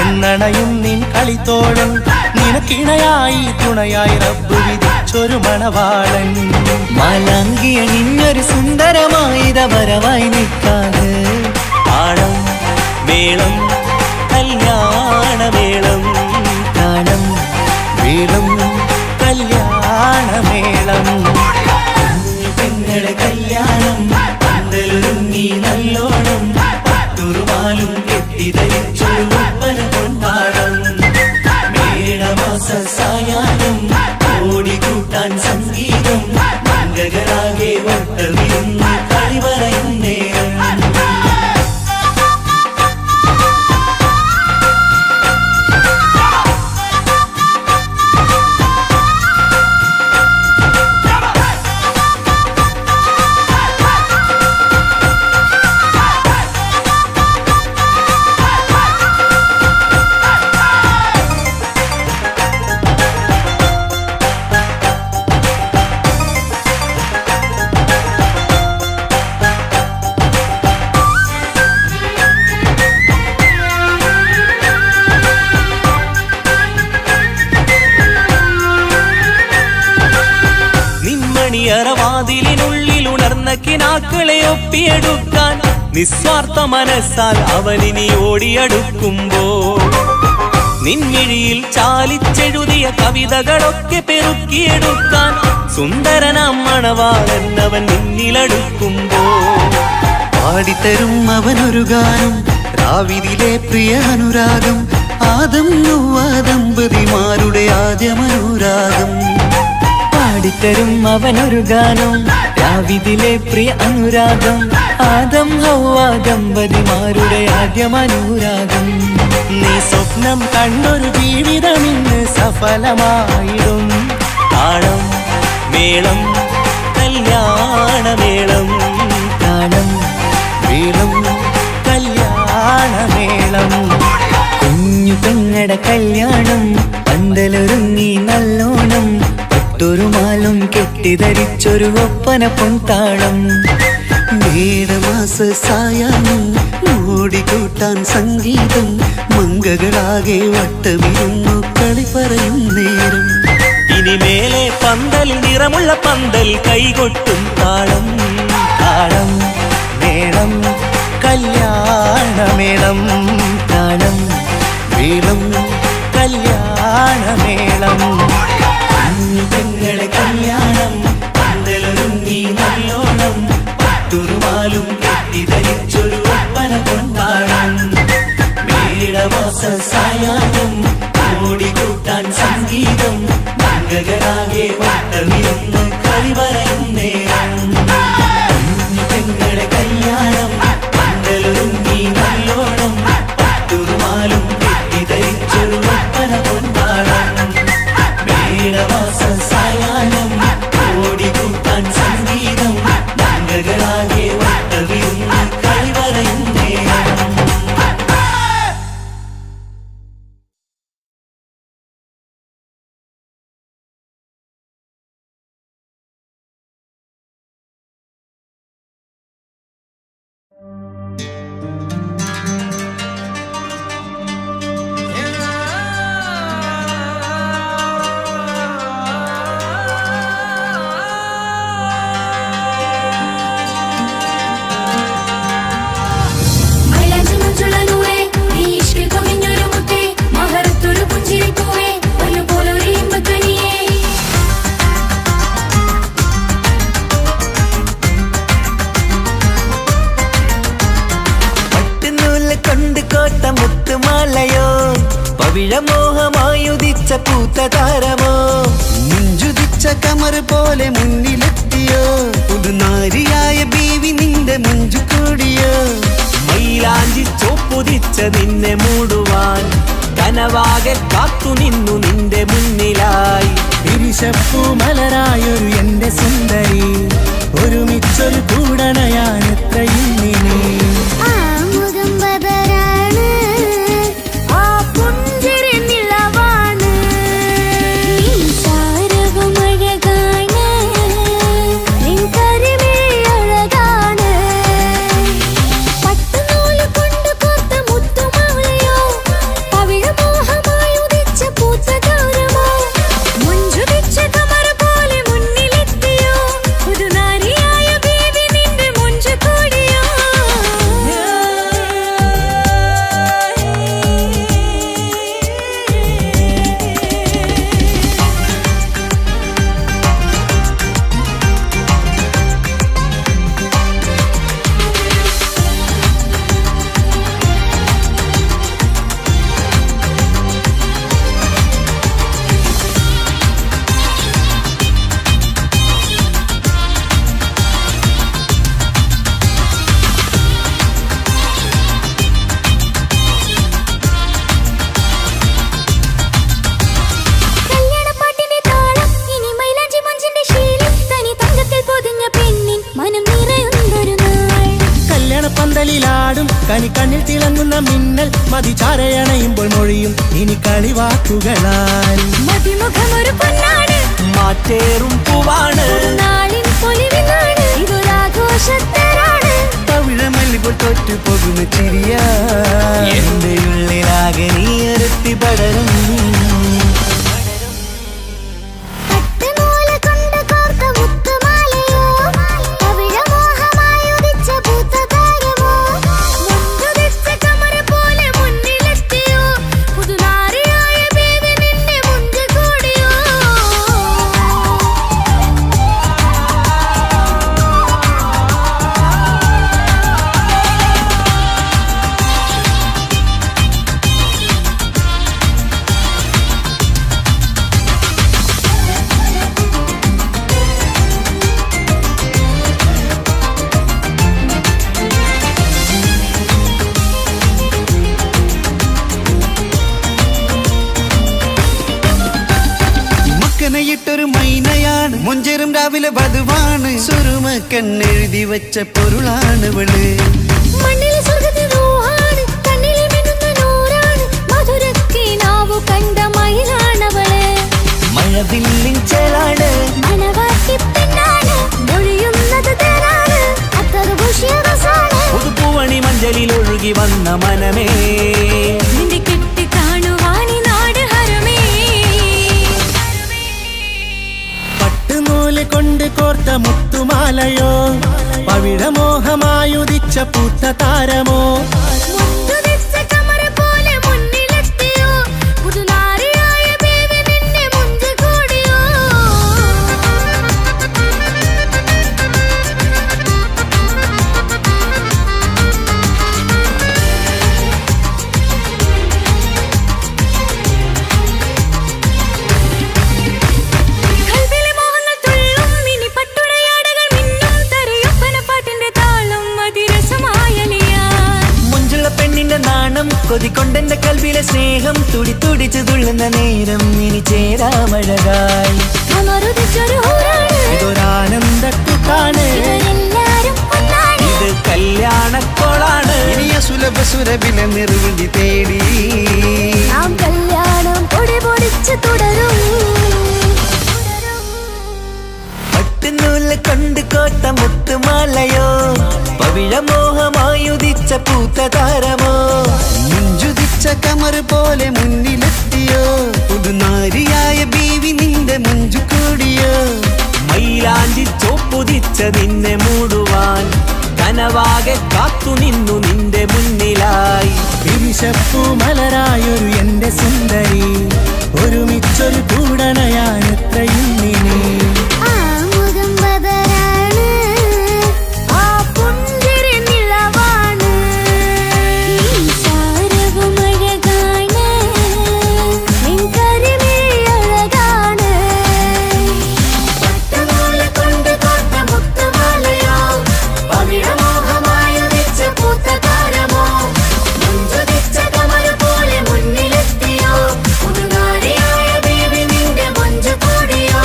എന്നണയും നിൻ കളിത്തോഴൻ നിനക്കിണയായി തുണയായി റബ്ബ് വിധിച്ചൊരു മണവാളൻ മാലാങ്കിയ നിന്നൊരു സുന്ദരമായിത വരവായി നിൽക്കാതെ താളം മേളം കല്യാണമേളം താളം മേളം കല്യാണമേളം പെങ്ങളെ കല്യാണം പന്തലൊരുങ്ങി നല്ലോണം പട്ടുറുമാലും കെട്ടിധരിച്ചൊരു ഒപ്പന കൊണ്ടാടം മേടമാസ സായാഹ്നം ഓടിക്കൂട്ടാൻ സംഗീതം മംഗളാകെ വട്ടമിരുന്ന് കളി പറയും നേരം വാതിലിനുള്ളിൽ ഉണർന്ന കിനാക്കളെ ഒപ്പിയെടുക്കാൻ നിസ്വാർത്ഥ മനസ്സാൽ അവനിനി ഓടിയടുക്കുമ്പോൾ നിൻമിഴിയിൽ ചാലിച്ചെഴുതിയ കവിതകളൊക്കെ പെറുക്കിയെടുക്കാൻ സുന്ദരനാം മണവാളൻ അവൻ നിന്നിലടുക്കുമ്പോൾ പാടിത്തരും അവനൊരു ഗാനം രാവിലെ പ്രിയ അനുരാഗം ആദം നൊവ്വ ദമ്പതിമാരുടെ ആദ്യമനുരാഗം പാടിത്തരും അവനൊരു ഗാനം രാവിലെ പ്രിയ അനുരാഗം ആദം ഹൗവ ദമ്പതിമാരുടെ ആദ്യമനുരാഗം നീ സ്വപ്നം കണ്ടൊരു ജീവിതം ഇന്ന് സഫലമായിടും താളം മേളം കല്യാണമേളം താളം മേളം കല്യാണമേളം കുഞ്ഞു പെങ്ങടെ കല്യാണം പന്തലൊരുങ്ങി നല്ലോണം പട്ടുറുമാലും കെട്ടിധരിച്ചൊരു ഒപ്പന പൊൻതാളം മേടമാസ സായാഹ്നം ഓടിക്കൂട്ടാൻ സംഗീതം മംഗളാകെ വട്ടമിരുന്നു കളി പറയും നേരം ഇനി മേലെ പന്തൽ നിറമുള്ള പന്തൽ കൈകൊട്ടും താളം താളം മേളം കല്യാണമേളം താളം മേളം കല്യാണമേളം പെങ്ങളെ കല്യാണം പന്തലൊരുങ്ങി നല്ലോണം പട്ടുറുമാലും കെട്ടിധരിച്ചൊരു ഒപ്പന കൊണ്ടാടം മേടമാസ സായാഹ്നം ഓടിക്കൂട്ടാൻ സംഗീതം മംഗളാകെ വട്ടമിരുന്ന് കളി പറയും നേരം പെങ്ങളെ കല്യാണം പന്തലൊരുങ്ങി നല്ലോണം പട്ടുറുമാലും കെട്ടിധരിച്ചൊരു ഒപ്പന കൊണ്ടാടം മേടമാസ സായാഹ്നം ഓടിക്കൂട്ടാൻ സംഗീതം മംഗളാകെ വട്ടമിരുന്ന് കളി പറയും നേരം മൈലാഞ്ചി മഞ്ചുള്ള നൂറേ, നീ ഇഷ്കിൽ കവിഞ്ഞൊരു മുത്തേ, മഹറത്തൊരു പുഞ്ചിരിപ്പൂവേ, പൊന്നുപോലൊരു ഇമ്പക്കനിയേ. പട്ടുനൂല് കൊണ്ട് കോട്ട മുത്തുമാലയോ പവിഴമോഹമായുദിച്ച പൂത്ത താരമോ മുഞ്ചുതിച്ച കമർ പോലെ മുന്നിലെത്തിയോ പുതുനാരിയായ ബീവി നിന്റെ മുഞ്ചു കൂടിയോ മൈലാഞ്ചി ചോപ്പുതിച്ച നിന്നെ മൂടുവാൻ കനവാകെ കാത്തു നിന്നു നിന്റെ മുന്നിലായി വിരിശപ്പൂ മലരായൊരു എന്റെ സുന്ദരി ഒരുമിച്ചൊരു കൂടണയാൻ എത്രയും നീ ആ മുഖം ബദരാണ് ആ പുഞ്ചിരി നിലവാണ് കണിക്കണ്ണിൽ തിളങ്ങുന്ന മിന്നൽ മതിചാരയണയുമ്പോൾ മൊഴിയും ഇനി കളിവാക്കുകളാൽ മതിമുഖമൊരു പൊന്നാണ് മാറ്റേറും പൂവാണ് നാളിൻ പൊലിവിനാണ് ഇതൊരാഘോഷത്തരാണ് പവിഴമല്ലിപ്പോൾ തോറ്റു പോകുന്ന ചിരിയ എന്റെ ഉള്ളിലാകെ നീ അരത്തി പടരും ൊരു മൈനയാണ് മുഞ്ചേറും രാവിലെ വധുവാണ് സുറുമ കണ്ണെഴുതി വെച്ച പൊരുളാണ് വിള് മണ്ണിലെ സ്വർഗ്ഗത്തിൽ റൂഹാണ് കണ്ണിലെ മിന്നുന്ന നൂറാണ് മധുരക്കിനാവു കണ്ട മയിലാണവള് മഴവില്ലിൻ ചേലാണ് മണവാട്ടി പെണ്ണാണ് മൊഴിയുന്നത് തേനാണ് അത്തറ് ഭൂഷിയ രസാണ് പുതുപ്പൂവണി മഞ്ചലിൽ ഒഴുകി വന്ന മനമേ നിന്റെ കെട്ടി കാണുവാനി നാട് ഹരമേ പട്ടുനൂല് കൊണ്ട് കോർത്ത മുത്തുമാലയോ പവിഴമോഹമായുദിച്ച പൂത്ത താരമോ മുന്തുദിച്ച കമറ പോലെ മുന്നിലെത്തിയോ പുതുനാരിയായ ബേബി നിന്നെ മുഞ്ചു കൂടിയോ കൽവിലെ മോഹങ്ങൾ തുള്ളും ഇനി പട്ടുടയാടകൾ മിന്നും തരയൊപ്പന പാട്ടിന്റെ താളം അതിരസമായലിയാൻ മുഞ്ചുള്ള പെണ്ണിന്റെ നാണം കൊതിക്കൊണ്ടെന്റെ കൽവിലെ സ്നേഹം തുടി തുടിച്ചു തുള്ളുന്ന നേരം ഇനി ചേരാമഴകായി അമറുദിച്ചൊരു ഹൂറാണ് ഇതൊരാനന്ദക്കുട്ടാണ് ഇവരെല്ലാരും ഒന്നാണ് ഇത് കല്യാണക്കോളാണ് ഇനിയ സുലഭ സുരഭില നിർവൃതി തേടി നാം കല്യാണം പൊടി പൊടിച്ച് തുടരും പട്ടുനൂല് കൊണ്ട് കോത്ത മുത്തുമാലയോ പവിഴമോഹമായുദിച്ച പൂത്ത താരമോ മുഞ്ചുദിച്ച കമർ പോലെ മുന്നിലെത്തിയോ പുതുനാരിയായ ബീവി നിന്റെ മുഞ്ചു കൂടിയോ മൈലാഞ്ചി ചോപ്പുദിച്ച നിന്നെ മൂടുവാൻ കനവാകെ കാത്തു നിന്നു നിന്റെ മുന്നിലായി വിരിശപ്പൂ മലരായൊരു എന്റെ സുന്ദരി ഒരുമിച്ചൊരു കൂടണയാൻ എത്രയും നിനി ആ മുഖം ബദരാണ് ആ പുഞ്ചിരി നിലവാണ് ഈ സാരവും അഴകാണ് നിൻ കരിമിഴി അഴകാണ് പട്ടുനൂല് കൊണ്ട് കോർത്ത മുത്തുമാലയോ പവിഴമോഹമായുദിച്ച പൂത്ത താരമോ മുഞ്ചുദിച്ച കമറ പോലെ മുന്നിലെത്തിയോ പുതുനാരിയായ ബേബി നിന്റെ മുഞ്ചു കൂടിയോ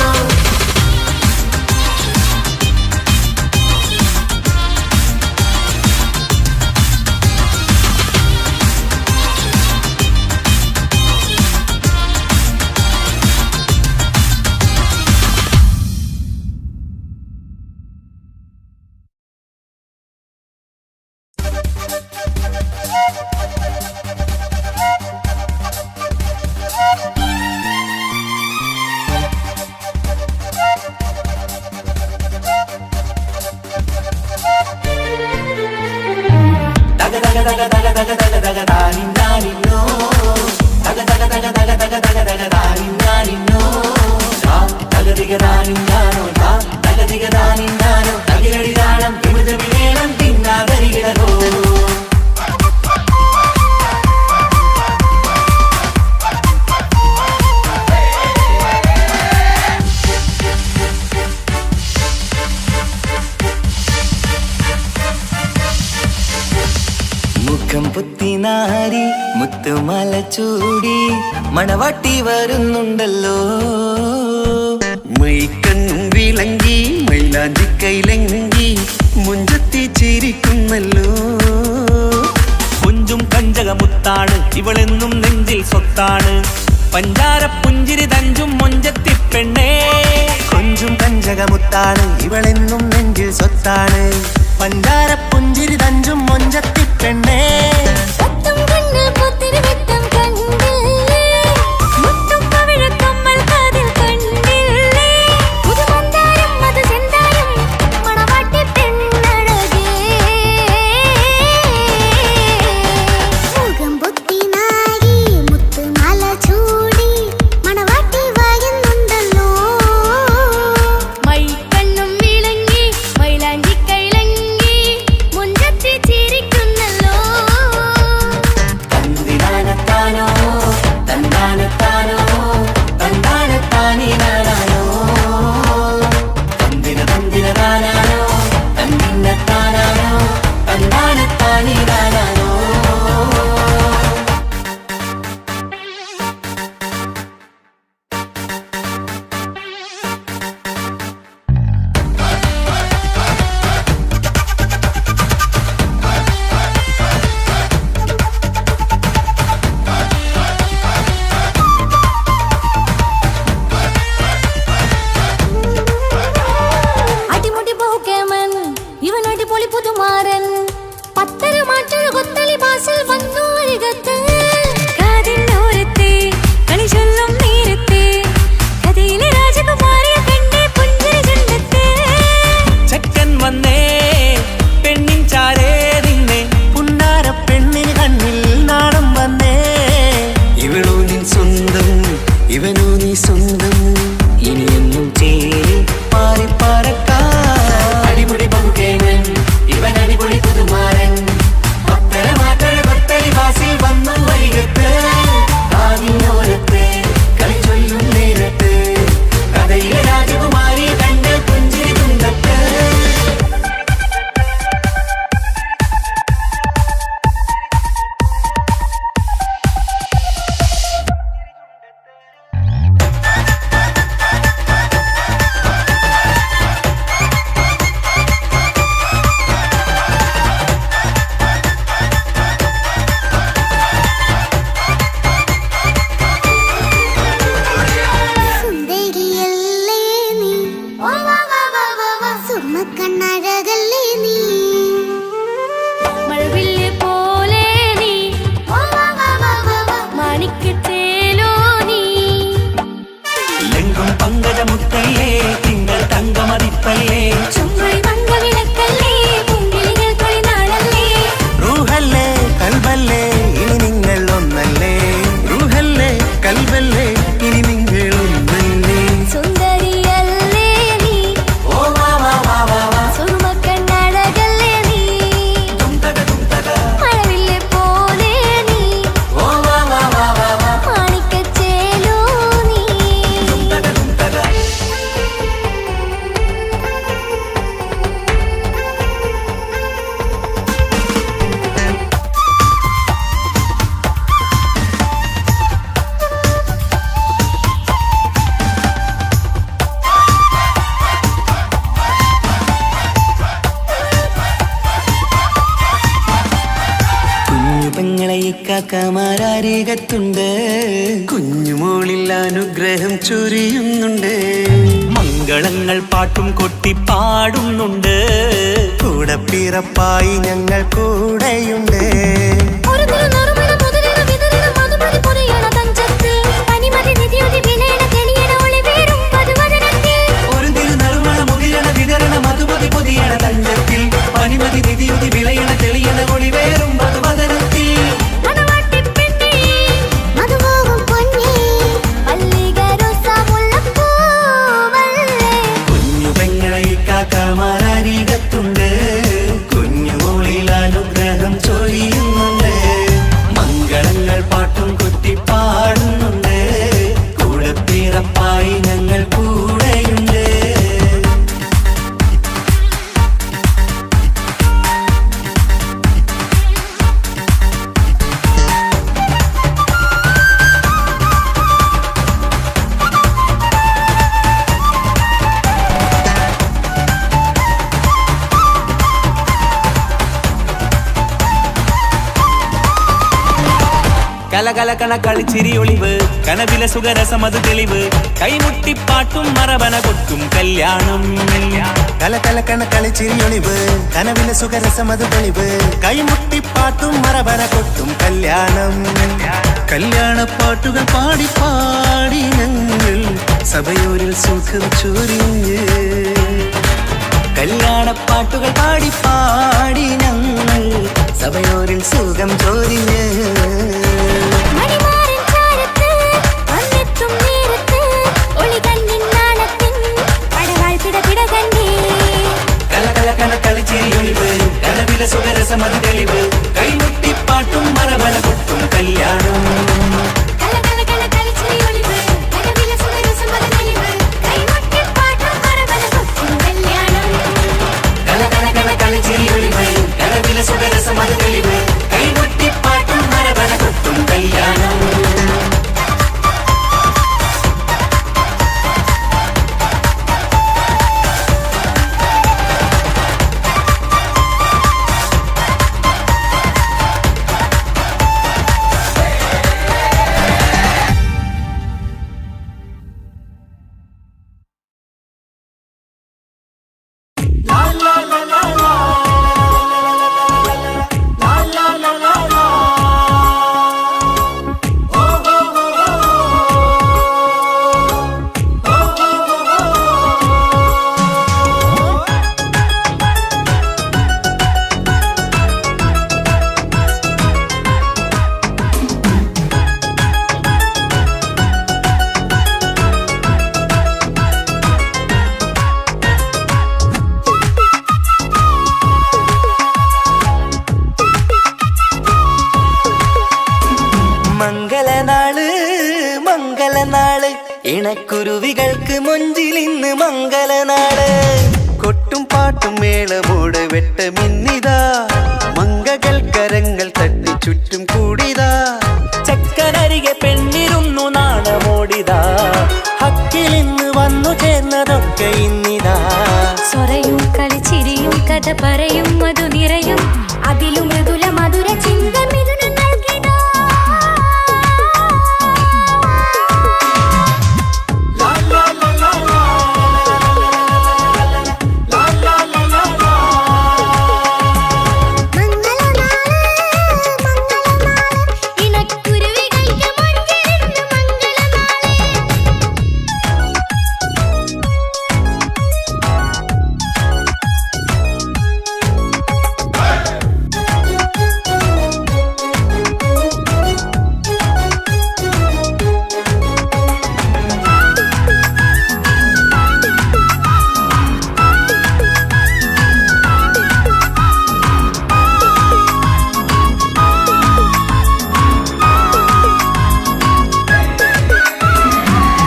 മുഖം പുത്തിനാരി മുത്തുമല ചൂടി മണവാട്ടി വരുന്നുണ്ടല്ലോ മൈക്കണ്ണും വിളങ്ങി മൈലാഞ്ചി കൈലങ്കി മുഞ്ചത്തി ചിരിക്കുന്നല്ലോ മുത്താണ് ഇവളെന്നും നെഞ്ചിൽ സ്വത്താണ് പഞ്ചാര പുഞ്ചിരി തഞ്ചും മൊഞ്ചത്തി പെണ്ണേ കൊഞ്ചും കഞ്ചകമുത്താണ് ഇവളെന്നും നെഞ്ചിൽ സ്വത്താണ് പഞ്ചാര പുഞ്ചിരി തഞ്ചും മൊഞ്ചത്തി പെണ്ണേ സത്തം കണ്ണിൽ പുത്തിരി വെട്ടം കണ്ടില്ലേ മുത്തും പവിഴക്കമ്മൽ കാതിൽ കണ്ടില്ലേ പുതുമന്ദാരം അത് ചെന്തായം മണവാട്ടി പെണ്ണഴകേ മുഖം പൊത്തി നാരി മുത്തുമാല ചൂടി മണവാട്ടി വായുന്നുണ്ടല്ലോ മൈക്കണ്ണും വിളങ്ങി മൈലാഞ്ചി കൈലങ്ങി മുഞ്ചത്തി ചിരിക്കുന്നല്ലോ തന്തിനാനത്താനോ തന്താനത്താനോ തന്താനത്താനിനാനോ തന്തിന തന്തിനാനോ തന്തിന്നത്താനോ തന്താനത്താനിനാനോ അടിമുടി ബഹുകേമൻ ഇവൻ അടിപൊളി പുതുമാരൻ പത്തര മാറ്റൊരു കൊത്തളി ബാസിൽ വന്നു അരികത്ത് കാതിന്നോരത്തെ കളി ചൊല്ലും നേരത്തെ കഥയിലെ രാജകുമാരിയെ കണ്ടേ പുഞ്ചിരി ചുണ്ടത്തെ ചെക്കൻ വന്നേ പെണ്ണിൻ ചാരേ നിന്നെ പുന്നാര പെണ്ണിന് കണ്ണിൽ നാണം വന്നേ ഇവളോ നിൻ സ്വന്തം ഇവനോ നീ സ്വന്തം ഇനിയെന്നും ചേരി മാറി പറക്കാൻ അടിപൊളി ബഹുകേമൻ ഇവൻ അടിപൊളി പുതുമാരൻ പത്തര മാറ്റൊരു കൊത്തളി ബാസിൽ വന്നു വൈകത്ത് കാതിനോരത്ത് കളി ചൊല്ലും നേരത്ത് കഥയിലെ രാജകുമാരി കണ്ട് പുഞ്ചിരി തുണ്ടത്ത് സുന്ദരിയല്ലേ നീ സുർമ്മക്കണ്ണഴകല്ലേ നീ മഴവില്ല് പോലെ നീ മാണിക്കത്തേലോ നീ എങ്കും പങ്കജമുത്തല്ലേ തിങ്കൾ തങ്കമതിപ്പല്ലേ ചുമഴി മംഗവിളക്കല്ലേ പൂങ്കിളികൾ തൊഴിനാളല്ലേ റൂഹല്ലേ കൽബല്ലേ ഇനി നിങ്ങൾ ഒന്നല്ലേ റൂഹല്ലേ കൽബല്ലേ ഇനി നിങ്ങൾ ഒന്നല്ലേ സുന്ദരിയല്ലേ നീ ഓ വാ വാ വാ വാ വാ സുർമ്മക്കണ്ണഴകല്ലേ നീ മഴവില്ല് പോലെ നീ ഓ വാ വാ വാ വാ വാ മാണിക്കച്ചേലോ നീ കുഞ്ഞു പെങ്ങളെ ഇക്കാക്കമാരാരികത്തുണ്ട് കുഞ്ഞുമോളിൽ അനുഗ്രഹം ചൊരിയുന്നുണ്ട് മംഗളങ്ങൾ പാട്ടും കൊട്ടി പാടുന്നുണ്ട് കൂടെ പിറപ്പായി ഞങ്ങൾ കൂടെയുണ്ട് ഒരു തിരുനറുമണ മുതലിന വിതരണ മധുമതി പൊരിയണ തഞ്ചത്തിൽ പനിമതി നിധിയുതി വിലയണ തെളിയണ ഒളിവേറും വധുവദനത്തിൽ ഒരു തിരുനറുമണ മുകിരണ വിതരണ മധുമതി പൊതിയണ തഞ്ചത്തിൽ പനിമതി നിധിയുതി വിളയണ തെളിയണ ഒളിവേറും മധുവദനത്തിൽ മണവാട്ടി പെണ്ണേ മധുപോകും പൊന്നേ മല്ലികരൊസ മുല്ലപ്പൂവല്ലേ കുഞ്ഞു പെങ്ങളെ ഇക്കാക്കമാരാരികത്തുണ്ട് കുഞ്ഞുമോളിൽ അനുഗ്രഹം ചൊരിയുന്നുണ്ട് കലകലകണ കളിച്ചിരി ഒളിവ് കനവിലെ സുഖരസമത് തെളിവ് കൈമുട്ടിപ്പാട്ടും മറവന കൊട്ടും കല്യാണം കലകലകണ കളിച്ചിരി ഒളിവ് കനവിലെ സുഖരസമത് തെളിവ് കൈമുട്ടിപ്പാട്ടും മറവന കൊട്ടും കല്യാണം കല്യാണപ്പാട്ടുകൾ പാടി പാടി ഞങ്ങൾ സഭയോരിൽ സുഖം ചൊരിഞ്ഞ് കല്യാണപ്പാട്ടുകൾ പാടി പാടി ഞങ്ങൾ സഭയോരിൽ സുഖം ചൊരിഞ്ഞ് മണിമാരൻ ചാരത്ത് വന്നെത്തും നേരത്ത് ഒളികണ്ണിൻ നാണത്തിൻ പടവാൾ പിടപിട കണ്ടേ കലകലകണ കളിച്ചിരി ഒളിവ് കനവിലെ സുഖരസമത് തെളിവ് കൈമുട്ടിപ്പാട്ടും മറവന കൊട്ടും കല്യാണം കലകലകണ കളിച്ചിരി ഒളിവ് കനവിലെ സുഖരസമത് തെളിവ് കൈമുട്ടിപ്പാട്ടും മറവന കൊട്ടും കല്യാണം കലകലകണ കളിച്ചിരി ഒളിവ് കനവിലെ സുഖരസമത് തെളിവ് കൈമുട്ടിപ്പാട്ടും മറവന കൊട്ടും കല്യാണം മംഗളനാള് മംഗളനാള് ഇണക്കുരുവികൾക്ക് മൊഞ്ചിലിന്ന് മംഗളനാള് കൊട്ടും പാട്ടും മേളമോട് വെട്ടമിന്നിതാ മംഗകൾ കരങ്ങൾ തട്ടി ചുറ്റും കൂടിതാ ചക്കനരികെ പെണ്ണിരുന്നു നാണമോടിതാ ഹക്കിലിന്ന് വന്നു ചേർന്നതൊക്കെ ഇന്നിതാ സ്വരയും കളിച്ചിരിയും കഥ പറയും മധു നിറയും അതിലും മൃദുല മധുര ചിന്ത മിഥുന നൽകിടാ ഇണക്കുരുവികൾക്ക് മൊഞ്ചിലിന്ന് മംഗളനാള്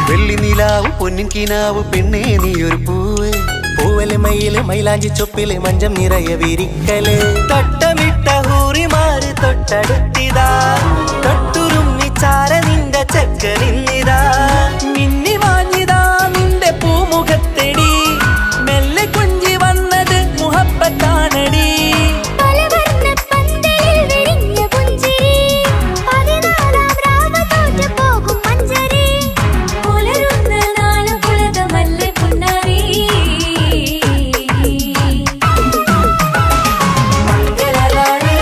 വെള്ളിനിലാവ് പൊന്നിൻ കിനാവ് പെണ്ണേ നീയൊരു പൂവ് പൂവല് മയില് മൈലാഞ്ചി ചൊപ്പില് മഞ്ചം നിറയെ വിരിക്കല് തട്ടമിട്ട ഹൂറിമാര് തൊട്ടടുത്തിതാ തൊട്ടുരുമ്മി ചാര നിന്റെ ചക്കനിന്നിതാ മിന്നി മാഞ്ഞിതാ നിന്റെ പൂമുഖത്തെടി മെല്ലെ കുഞ്ചി വന്നത് മുഹബത്താണടി പലവർണ്ണ പന്തലിൽ വിരിഞ്ഞ പുഞ്ചിരി പതിനാലാം രാവ് തോറ്റു പോകും മഞ്ചരി പുലരുന്ന നാള് പുലകമല്ലേ പുന്നാരി മംഗളനാള്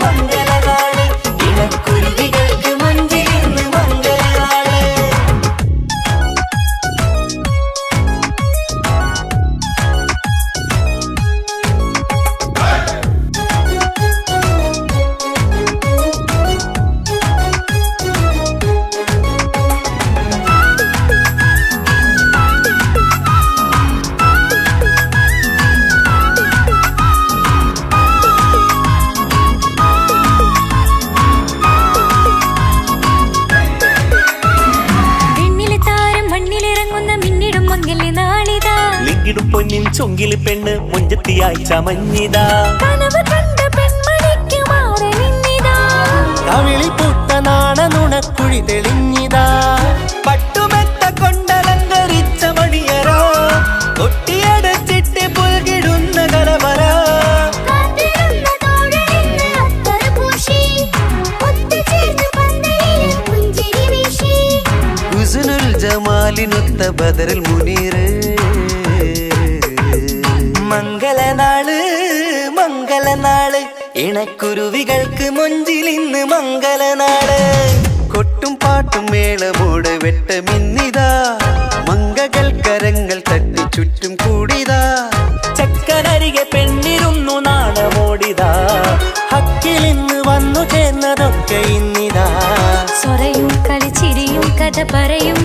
മംഗളനാള് ഇണക്കുരുവികൾക്ക് മൊഞ്ചിലിന്ന് മംഗളനാള് വിണ്ണിലെ താരം മണ്ണിലിറങ്ങുന്ന മിന്നിടും മംഗല്യ നാളിതാ ലിങ്കിടും പൊന്നിൻ ചൊങ്കില് പെണ്ണ് മുഞ്ചത്തിയായി ചമഞ്ഞിതാ കനവ് കണ്ട പെൺമണിക്ക് മാറി നിന്നിതാ കവിളിൽ പൂത്ത നാണ നുണക്കുഴി തെളിഞ്ഞിതാ പട്ടുമെത്ത കൊണ്ടലങ്കരിച്ച മണിയറോ കൊട്ടിയടച്ചിട്ട് പുൽകിടുന്ന കലവറ കാത്തിരുന്ന തോഴലിന്ന് അത്തറ് പൂശി ഒത്തുചേർന്ന് പന്തലിൽ നാളിനൊത്ത ബദറിൽ മുനീറ് മംഗളനാള് മംഗളനാള് ഇണക്കുരുവികൾക്ക് മൊഞ്ചിലിന്ന് മംഗളനാള് കൊട്ടും പാട്ടും മേളമോട് വെട്ടമിന്നിതാ മംഗകൾ കരങ്ങൾ തട്ടി ചുറ്റും കൂടിതാ ചക്കരരികെ പെണ്ണിരുന്നു നാണമോടിതാ ഹക്കിലിന്ന് വന്നു ചേർന്നതൊക്കെ ഇന്നിതാ സ്വറയും കളിച്ചിരിയും കഥ പറയും